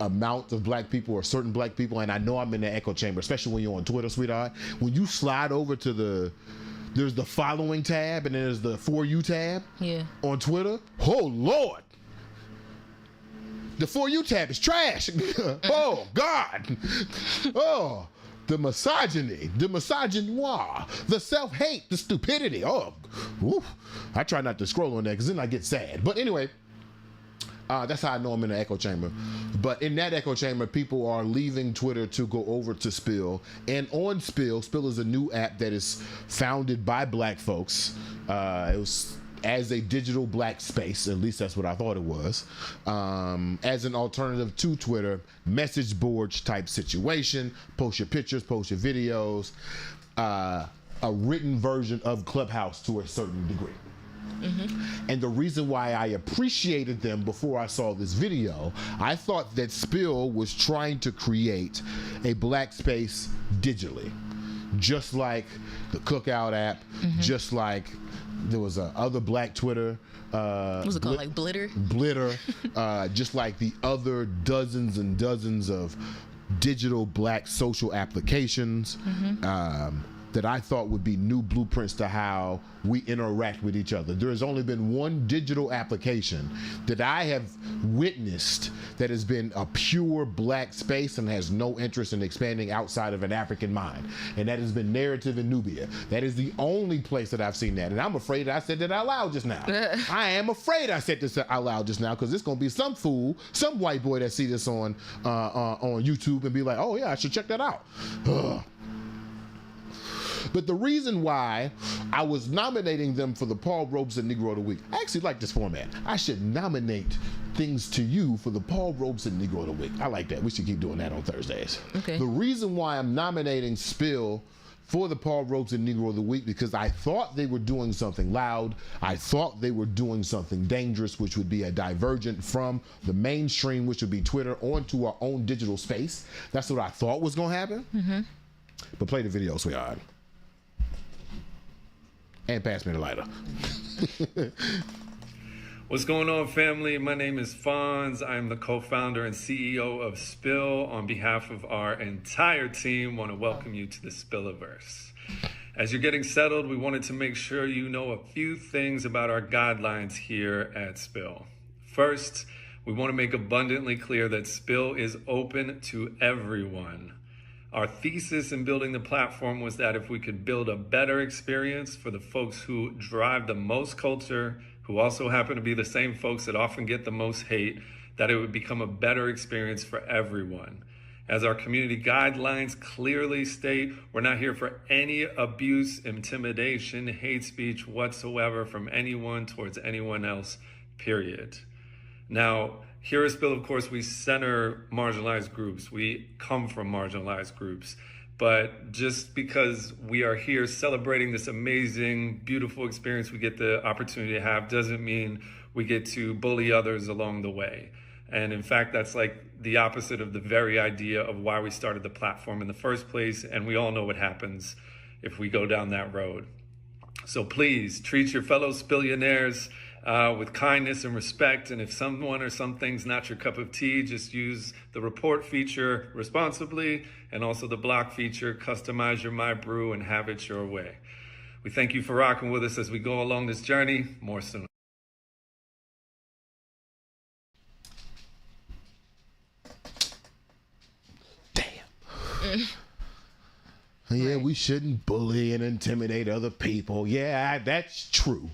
amount of black people or certain black people, and I know I'm in the echo chamber, especially when you're on Twitter, sweetheart. When you slide over to there's the following tab and then there's the For You tab on Twitter. Oh, Lord. The For You tab is trash. Oh, God. Oh, the misogyny, the misogynoir, the self-hate, the stupidity. Oh, oof. I try not to scroll on that because then I get sad. But anyway, that's how I know I'm in the echo chamber. But in that echo chamber, people are leaving Twitter to go over to Spill. And on Spill is a new app that is founded by black folks. It was as a digital black space, at least that's what I thought it was, as an alternative to Twitter, message boards type situation, post your pictures, post your videos, a written version of Clubhouse to a certain degree. Mm-hmm. And the reason why I appreciated them before I saw this video, I thought that Spill was trying to create a black space digitally, just like the Cookout app, just like there was a other black Twitter. What was it called? Like Blitter? Blitter. Just like the other dozens and dozens of digital black social applications that I thought would be new blueprints to how we interact with each other. There has only been one digital application that I have witnessed that has been a pure black space and has no interest in expanding outside of an African mind. And that has been Narrative in Nubia. That is the only place that I've seen that. And I'm afraid I said that out loud just now. I am afraid I said this out loud just now because it's going to be some fool, some white boy that see this on YouTube and be like, oh yeah, I should check that out. But the reason why I was nominating them for the Paul Robeson Negro of the Week, I actually like this format. I should nominate things to you for the Paul Robeson Negro of the Week. I like that. We should keep doing that on Thursdays. Okay. The reason why I'm nominating Spill for the Paul Robeson Negro of the Week because I thought they were doing something loud. I thought they were doing something dangerous, which would be a divergent from the mainstream, which would be Twitter, onto our own digital space. That's what I thought was going to happen. But play the video, sweetheart. And pass me the lighter. What's going on, family? My name is Fonz. I'm the co-founder and CEO of Spill. On behalf of our entire team, want to welcome you to the Spilliverse. As you're getting settled, we wanted to make sure you know a few things about our guidelines here at Spill. First, We want to make abundantly clear that Spill is open to everyone. Our thesis in building the platform was that if we could build a better experience for the folks who drive the most culture, who also happen to be the same folks that often get the most hate, that it would become a better experience for everyone. As our community guidelines clearly state, we're not here for any abuse, intimidation, hate speech whatsoever from anyone towards anyone else, period. Now, here at Spill, of course, we center marginalized groups. We come from marginalized groups. But just because we are here celebrating this amazing, beautiful experience we get the opportunity to have doesn't mean we get to bully others along the way. And in fact, that's like the opposite of the very idea of why we started the platform in the first place. And we all know what happens if we go down that road. So please treat your fellow Spillionaires with kindness and respect. And if someone or something's not your cup of tea, just use the report feature responsibly and also the block feature, customize your My Brew and have it your way. We thank you for rocking with us as we go along this journey. More soon. Yeah, we shouldn't bully and intimidate other people. Yeah, that's true.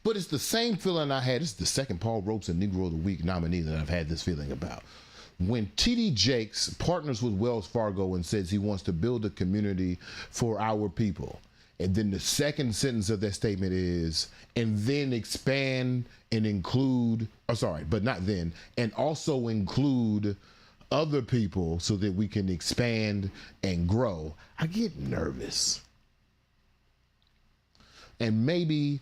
But it's the same feeling I had. It's the second Paul Robeson Negro of the Week nominee that I've had this feeling about. When T.D. Jakes partners with Wells Fargo and says he wants to build a community for our people, and then the second sentence of that statement is, and then expand and include, and also include other people so that we can expand and grow, I get nervous. And maybe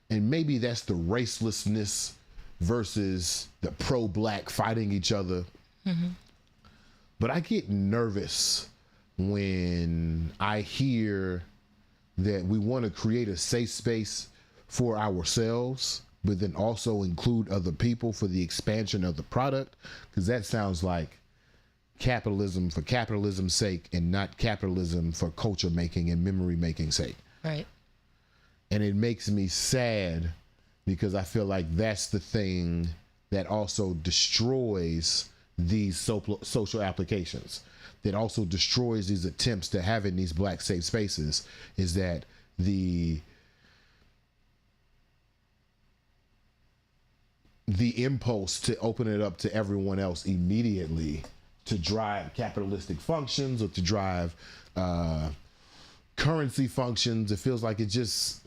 that's the racelessness versus the pro-black fighting each other. Mm-hmm. But I get nervous when I hear that we want to create a safe space for ourselves, but then also include other people for the expansion of the product, because that sounds like capitalism for capitalism's sake and not capitalism for culture making and memory making sake. Right. And it makes me sad because I feel like that's the thing that also destroys these social applications, that also destroys these attempts to have in these black safe spaces, is that the impulse to open it up to everyone else immediately to drive capitalistic functions or to drive currency functions. It feels like it's just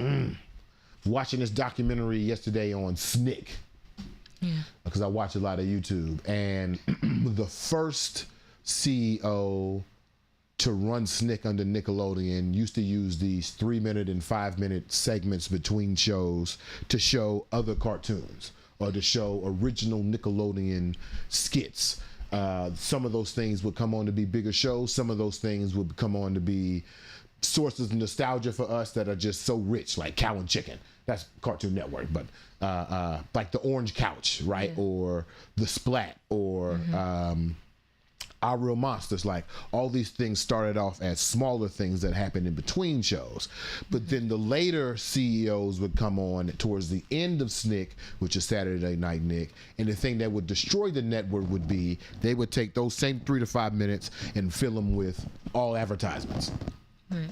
watching this documentary yesterday on SNCC, because I watch a lot of YouTube, and the first CEO to run SNCC under Nickelodeon used to use these 3-minute and 5-minute segments between shows to show other cartoons or to show original Nickelodeon skits. Some of those things would come on to be bigger shows. Some of those things would come on to be sources of nostalgia for us that are just so rich, like Cow and Chicken. That's Cartoon Network, but like the Orange Couch, right? Yeah. Or the Splat, or Our Real Monsters. Like, all these things started off as smaller things that happened in between shows. But then the later CEOs would come on towards the end of SNCC, which is Saturday Night Nick, and the thing that would destroy the network would be they would take those same 3 to 5 minutes and fill them with all advertisements. Right.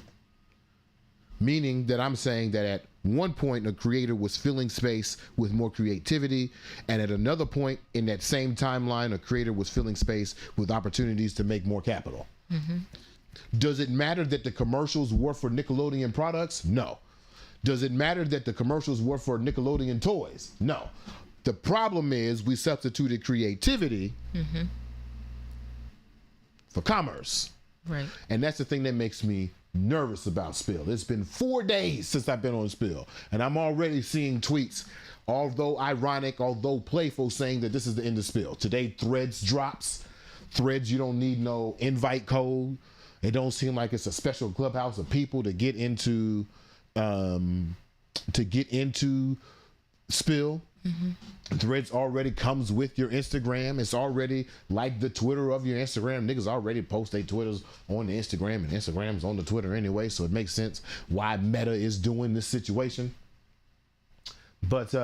Meaning that I'm saying that at one point a creator was filling space with more creativity, and at another point in that same timeline a creator was filling space with opportunities to make more capital. Mm-hmm. Does it matter that the commercials were for Nickelodeon products? No. Does it matter that the commercials were for Nickelodeon toys? No. The problem is we substituted creativity for commerce. Right. And that's the thing that makes me nervous about Spill. It's been 4 days since I've been on Spill, and I'm already seeing tweets, although ironic, although playful, saying that this is the end of Spill. Today Threads drops. Threads, you don't need no invite code. It don't seem like it's a special clubhouse of people to get into Spill. Threads already comes with your Instagram. It's already like the Twitter of your Instagram. Niggas already post their Twitters on the Instagram, and Instagram's on the Twitter anyway, so it makes sense why Meta is doing this situation. But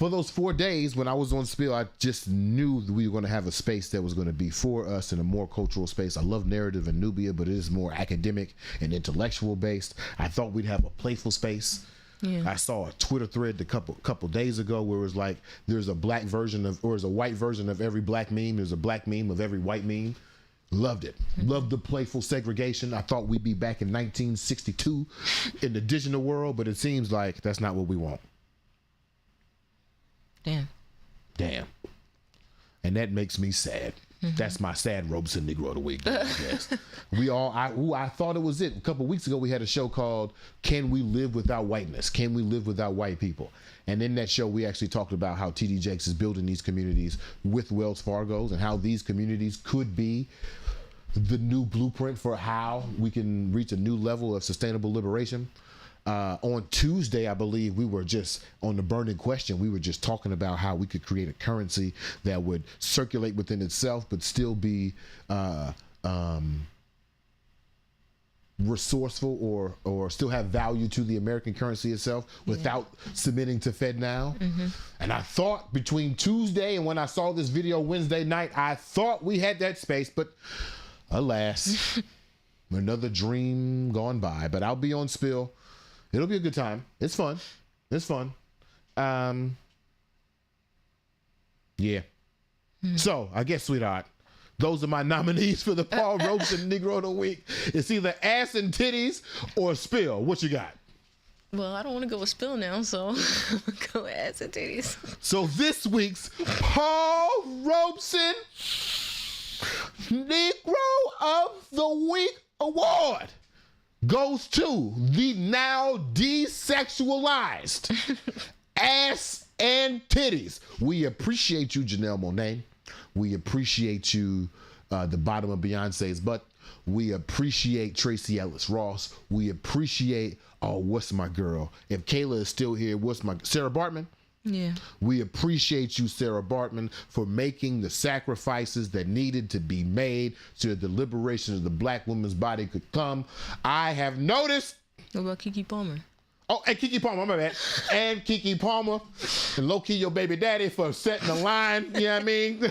for those 4 days when I was on Spill, I just knew that we were going to have a space that was going to be for us in a more cultural space. I love narrative in Nubia, but it is more academic and intellectual based. I thought we'd have a playful space. Yeah. I saw a Twitter thread a couple days ago where it was like there's a black version of, or there's a white version of every black meme. There's a black meme of every white meme. Loved it. Loved the playful segregation. I thought we'd be back in 1962 in the digital world, but it seems like that's not what we want. Damn. And that makes me sad. That's my sad Robeson Negro of the week, I guess. I thought it was it. A couple weeks ago, we had a show called Can We Live Without Whiteness? Can We Live Without White People? And in that show, we actually talked about how TD Jakes is building these communities with Wells Fargo's and how these communities could be the new blueprint for how we can reach a new level of sustainable liberation. On Tuesday, I believe we were just on the burning question. We were just talking about how we could create a currency that would circulate within itself, but still be resourceful or still have value to the American currency itself without submitting to FedNow. And I thought between Tuesday and when I saw this video Wednesday night, I thought we had that space, but alas, another dream gone by. But I'll be on Spill. It'll be a good time. It's fun. Yeah. So I guess, sweetheart, those are my nominees for the Paul Robeson Negro of the Week. It's either Ass and Titties or Spill. What you got? Well, I don't want to go with Spill now, so I'm going to go with Ass and Titties. So this week's Paul Robeson Negro of the Week award goes to the now desexualized Ass and Titties. We appreciate you, Janelle Monáe. We appreciate you, the bottom of Beyonce's butt. We appreciate Tracee Ellis Ross. We appreciate, what's my girl? If Kayla is still here, Sarah Bartman? Yeah. We appreciate you, Sarah Bartman, for making the sacrifices that needed to be made so that the liberation of the black woman's body could come. I have noticed. What about KeKe Palmer? Oh, and KeKe Palmer, my bad. And KeKe Palmer and low-key your baby daddy for setting the line. You know what I mean?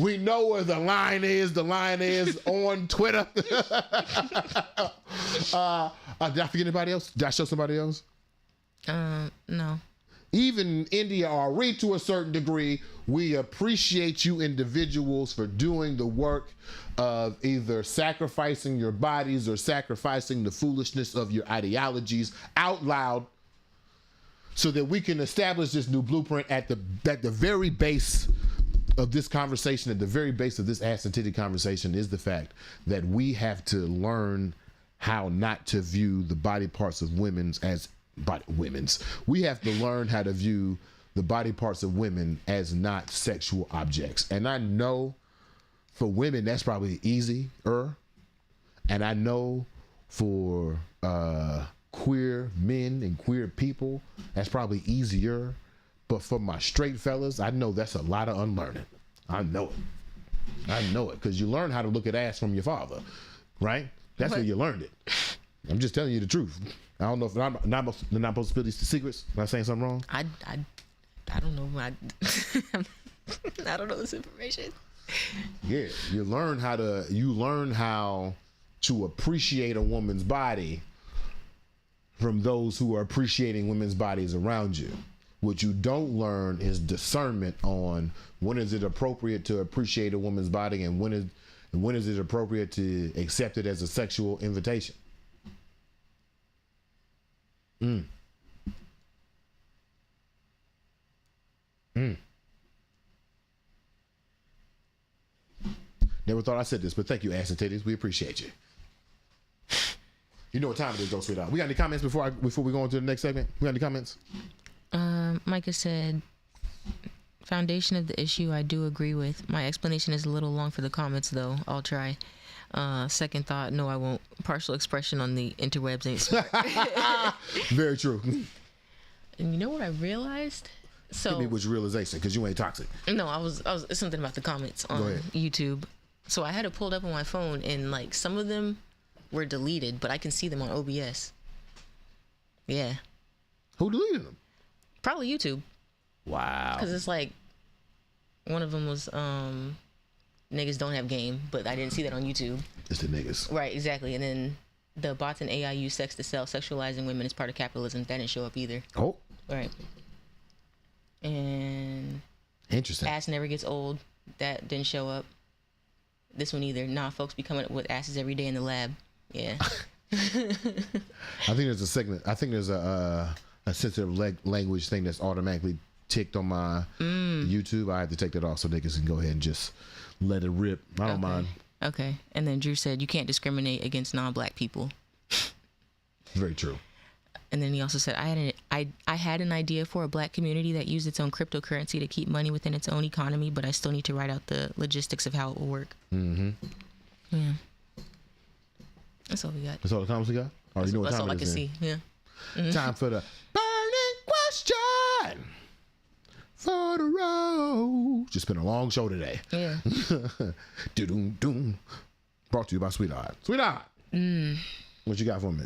We know where the line is. The line is on Twitter. Did I forget anybody else? Did I show somebody else? No. Even india.arie to a certain degree, we appreciate you individuals for doing the work of either sacrificing your bodies or sacrificing the foolishness of your ideologies out loud so that we can establish this new blueprint at the very base of this conversation, at the very base of this ass and titty conversation is the fact that we have to learn how not to view the body parts of we have to learn how to view the body parts of women as not sexual objects. And I know for women that's probably easier, and I know for queer men and queer people that's probably easier, but for my straight fellas, I know that's a lot of unlearning. I know it because you learn how to look at ass from your father, right? That's where you learned it. I'm just telling you the truth. I don't know if I'm not supposed to spill these secrets. Am I saying something wrong? I don't know. I don't know this information. Yeah, you learn how to appreciate a woman's body from those who are appreciating women's bodies around you. What you don't learn is discernment on when is it appropriate to appreciate a woman's body and when is it appropriate to accept it as a sexual invitation. Never thought I said this, but thank you, Ass and Titties. We appreciate you. You know what time it is, though, sweetheart. We got any comments before we go on to the next segment? We got any comments? Micah said, foundation of the issue I do agree with. My explanation is a little long for the comments, though. I'll try. Second thought, no, I won't. Partial expression on the interwebs ain't smart. Very true. And you know what I realized? So hit me with your realization, because you ain't toxic. No, I was. It's something about the comments on YouTube. So I had it pulled up on my phone, and like some of them were deleted, but I can see them on OBS. Yeah. Who deleted them? Probably YouTube. Wow. Because it's like, one of them was niggas don't have game, but I didn't see that on YouTube. It's the niggas. Right, exactly. And then the bots and AI use sex to sell. Sexualizing women is part of capitalism. That didn't show up either. Oh. Right. And Interesting. ass never gets old. That didn't show up. This one either. Nah, folks be coming up with asses every day in the lab. Yeah. I think there's a segment. I think there's a sensitive language thing that's automatically ticked on my YouTube. I have to take that off so niggas can go ahead and just let it rip. I don't mind. Okay. And then Drew said you can't discriminate against non-black people. Very true. And then he also said I had an idea for a black community that used its own cryptocurrency to keep money within its own economy, but I still need to write out the logistics of how it will work. Mm-hmm. Yeah. That's all we got. That's all the comments we got? Or you know what That's time all I it can is see. Yeah. then? Time for the burning question for the road. Just been a long show today. Yeah. Doom. Brought to you by Sweetheart. Sweetheart. What you got for me?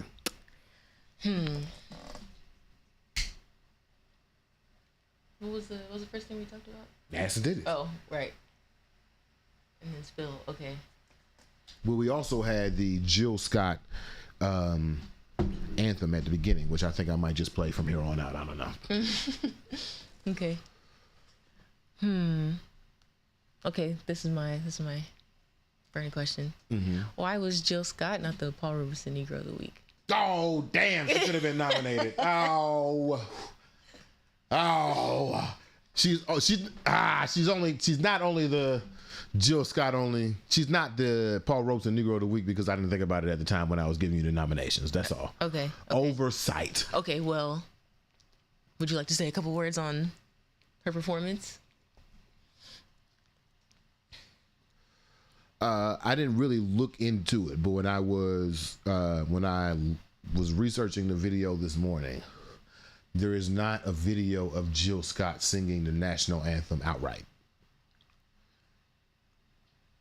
What was the first thing we talked about? Ass and Titties. Oh, right. And then spill. Okay. Well, we also had the Jill Scott anthem at the beginning, which I think I might just play from here on out. I don't know. Okay. Okay, this is my burning question. Why was Jill Scott not the Paul Robeson Negro of the Week? Oh, damn. She could have been nominated. Oh. She's not only the Jill Scott only. She's not the Paul Robeson Negro of the Week because I didn't think about it at the time when I was giving you the nominations. That's all. Okay. Oversight. Okay, well, would you like to say a couple words on her performance? I didn't really look into it, but when I was researching the video this morning, there is not a video of Jill Scott singing the national anthem outright.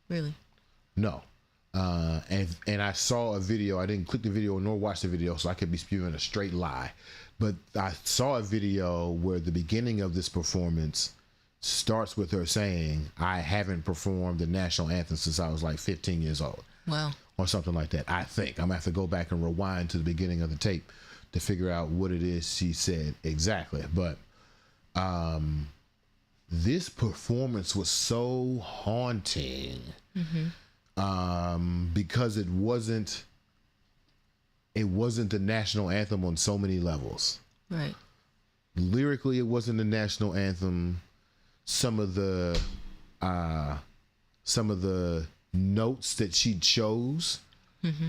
Really? No. And I saw a video. I didn't click the video nor watch the video, so I could be spewing a straight lie. But I saw a video where the beginning of this performance starts with her saying, I haven't performed the national anthem since I was like 15 years old. Wow. Or something like that. I think I'm gonna have to go back and rewind to the beginning of the tape to figure out what it is she said exactly. But this performance was so haunting because it wasn't the national anthem on so many levels. Right. Lyrically, it wasn't the national anthem. Some of the notes that she chose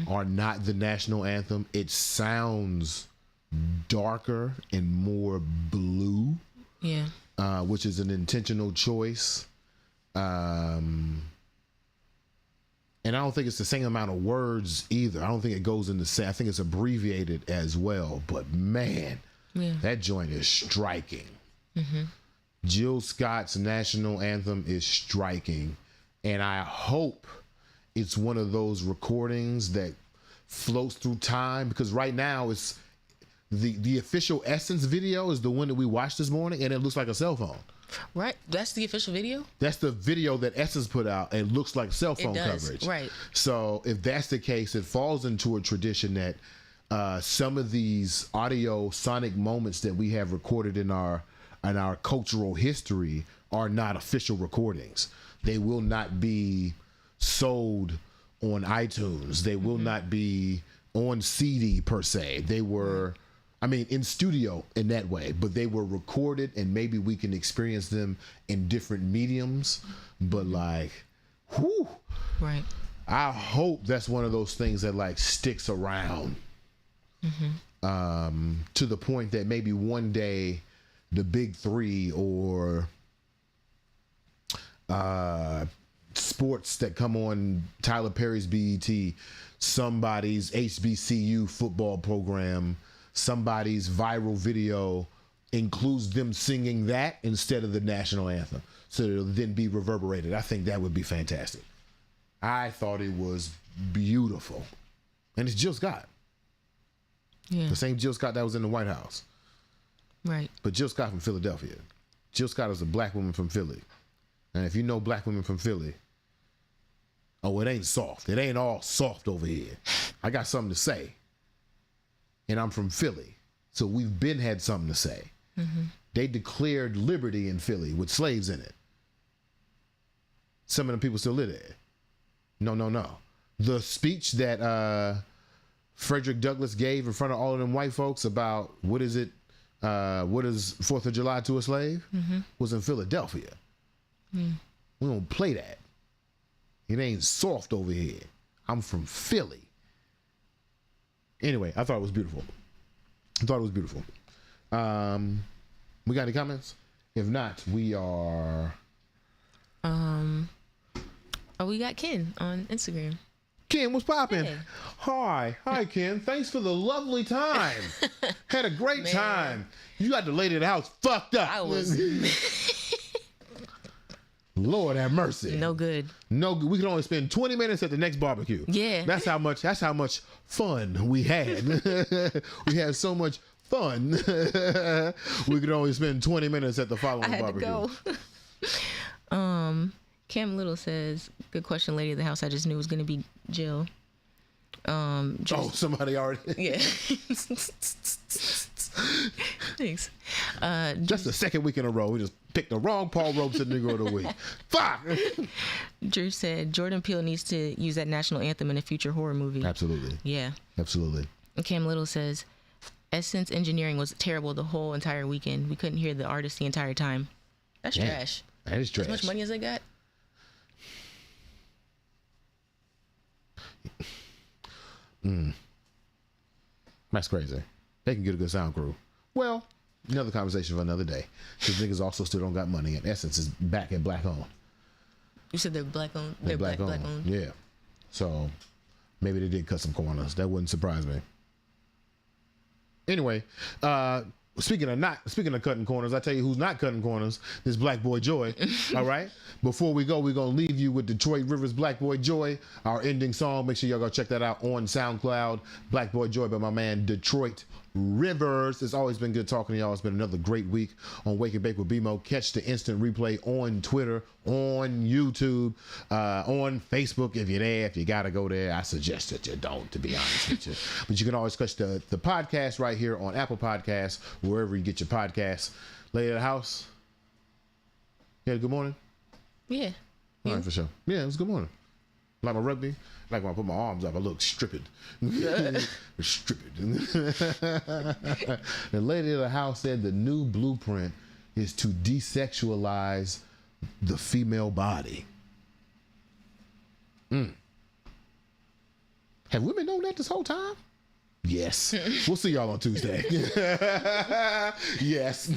are not the national anthem. It sounds darker and more blue, which is an intentional choice. And I don't think it's the same amount of words either. I don't think it goes in the same. I think it's abbreviated as well. But man, that joint is striking. Jill Scott's national anthem is striking, and I hope it's one of those recordings that floats through time, because right now it's the official Essence video is the one that we watched this morning, and it looks like a cell phone. Right, that's the official video? That's the video that Essence put out, and it looks like cell phone coverage. Right. So if that's the case, it falls into a tradition that some of these audio sonic moments that we have recorded in our cultural history are not official recordings. They will not be sold on iTunes. They will not be on CD per se. They were, in studio in that way, but they were recorded, and maybe we can experience them in different mediums. But like, whew. Right. I hope that's one of those things that like sticks around to the point that maybe one day the big three or sports that come on Tyler Perry's BET, somebody's HBCU football program, somebody's viral video includes them singing that instead of the national anthem, so it'll then be reverberated. I think that would be fantastic. I thought it was beautiful. And it's Jill Scott. Yeah. The same Jill Scott that was in the White House. Right. But Jill Scott from Philadelphia. Jill Scott is a black woman from Philly. And if you know black women from Philly, oh, it ain't soft. It ain't all soft over here. I got something to say. And I'm from Philly. So we've been had something to say. Mm-hmm. They declared liberty in Philly with slaves in it. Some of them people still live there. No. The speech that Frederick Douglass gave in front of all of them white folks about what is 4th of July to a slave was in Philadelphia. We don't play that. It ain't soft over here. I'm from Philly. Anyway, I thought it was beautiful. We got any comments? If not, we are... we got Ken on Instagram. Ken, what's popping? Hey. Hi, Ken. Thanks for the lovely time. Had a great time. You got the lady of the house fucked up. I was... Lord have mercy. No good. We can only spend 20 minutes at the next barbecue. Yeah. That's how much fun we had. We had so much fun. We could only spend 20 minutes at the following barbecue. I had to go. Cam Little says, good question, lady of the house. I just knew it was going to be Jill. Somebody already. Yeah. Thanks. Just the second week in a row, we just picked the wrong Paul Robeson Negro of the week. Fuck. Drew said Jordan Peele needs to use that national anthem in a future horror movie. Absolutely. Yeah. Absolutely. And Cam Little says Essence Engineering was terrible the whole entire weekend. We couldn't hear the artist the entire time. That's trash. That is trash. How much money has they got? That's crazy. They can get a good sound crew. Well, another conversation for another day. Because niggas also still don't got money, and Essence is back at black owned. You said they're black owned. They're black owned. Yeah. So maybe they did cut some corners. That wouldn't surprise me. Anyway, speaking of cutting corners, I tell you who's not cutting corners. This Black Boy Joy. All right. Before we go, we're gonna leave you with Detroit Rivers' Black Boy Joy, our ending song. Make sure y'all go check that out on SoundCloud. Black Boy Joy by my man Detroit Rivers. It's always been good talking to y'all. It's been another great week on Wake and Bake with BeMo. Catch the instant replay on Twitter, on YouTube, on Facebook. If you're there, if you gotta go there, I suggest that you don't, to be honest with you. But you can always catch the podcast right here on Apple Podcasts, wherever you get your podcasts. Lady of the house, you had a good morning? Yeah. All right, for sure. Yeah, it was a good morning. Like my rugby, like when I put my arms up, I look stripped. Stripped. The lady of the house said the new blueprint is to desexualize the female body. Have women known that this whole time? Yes. We'll see y'all on Tuesday. Yes.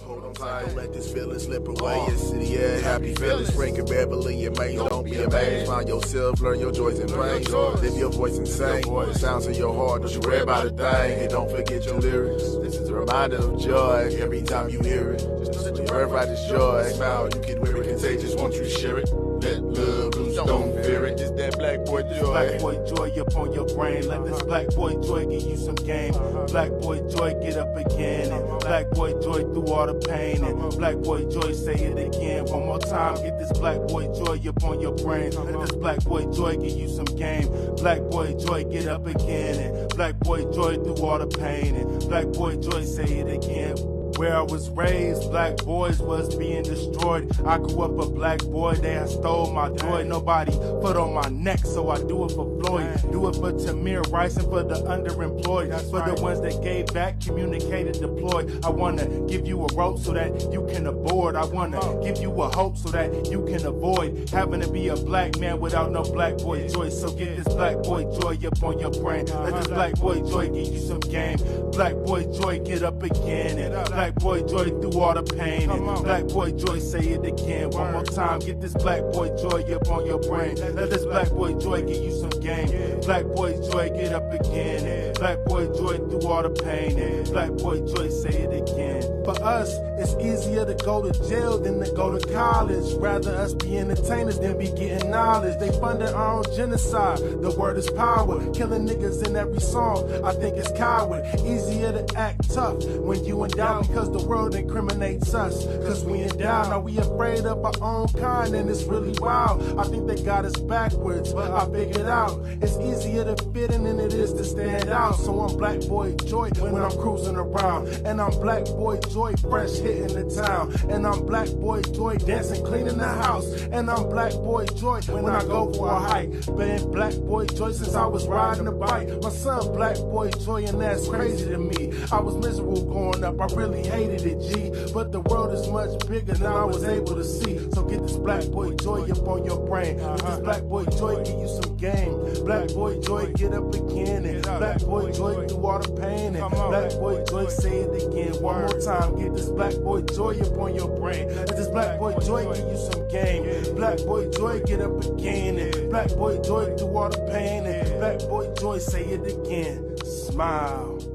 Hold on tight, don't let this feeling slip away. It's city, yeah, happy feelings. Breaking Beverly and Maine, don't be amazed. Find yourself, learn your joys and pains. Live your voice and sing. The sounds of your heart, don't you worry about a thing. And don't forget your lyrics. This is a reminder of joy every time you hear it. Just let your birthright is joy. Smile, you get weary, contagious, won't you share it? Let love loose, don't fear it. It's that black boy joy. Black boy joy up on your brain. Let this black boy joy give you some game. Black boy joy get up again. And black boy joy through all the pain. And black boy joy say it again. One more time, get this black boy joy up on your brain. Let this black boy joy give you some game. Black boy joy get up again. And black boy joy through all the pain. And black boy joy say it again. Where I was raised, black boys was being destroyed. I grew up a black boy, they had stole my joy. Nobody put on my neck, so I do it for Floyd. Do it for Tamir Rice and for the underemployed. For the ones that gave back, communicated, deployed. I wanna give you a rope so that you can aboard. I wanna give you a hope so that you can avoid having to be a black man without no black boy joy. So get this black boy joy up on your brain. Let this black boy joy give you some game. Black boy joy get up again. And black boy joy through all the pain. And black boy joy say it again. One more time, get this black boy joy up on your brain. Let this black boy joy give you some game. Black boy joy get up again. And black boy joy through all the pain. And black boy joy say it again. For us, it's easier to go to jail than to go to college. Rather us be entertainers than be getting knowledge. They funded our own genocide. The word is power. Killing niggas in every song. I think it's coward. Easier to act tough when you in doubt because the world incriminates us. Cause we in doubt. Now we afraid of our own kind and it's really wild. I think they got us backwards. I figured out it's easier to fit in than it is to stand out. So I'm Black Boy Joy when I'm cruising around. And I'm Black Boy Joy fresh hitting the town. And I'm Black Boy Joy dancing cleaning the house. And I'm Black Boy Joy when I go for a hike. Been Black Boy Joy since I was riding a bike. My son Black Boy Joy and that's crazy to me. I was miserable growing up, I really hated it, G. But the world is much bigger than I was able to see. So get this Black Boy Joy up on your brain. Get this Black Boy Joy, give you some game. Black Boy Joy, get up again. And Black Boy Joy, through all the pain. And Black Boy Joy, say it again. One more time, get this Black Boy Joy up on your brain. Get this Black Boy Joy, give you some game. Black Boy Joy, get up again. And Black Boy Joy, through all the pain. And Black Boy Joy, say it again. Smile.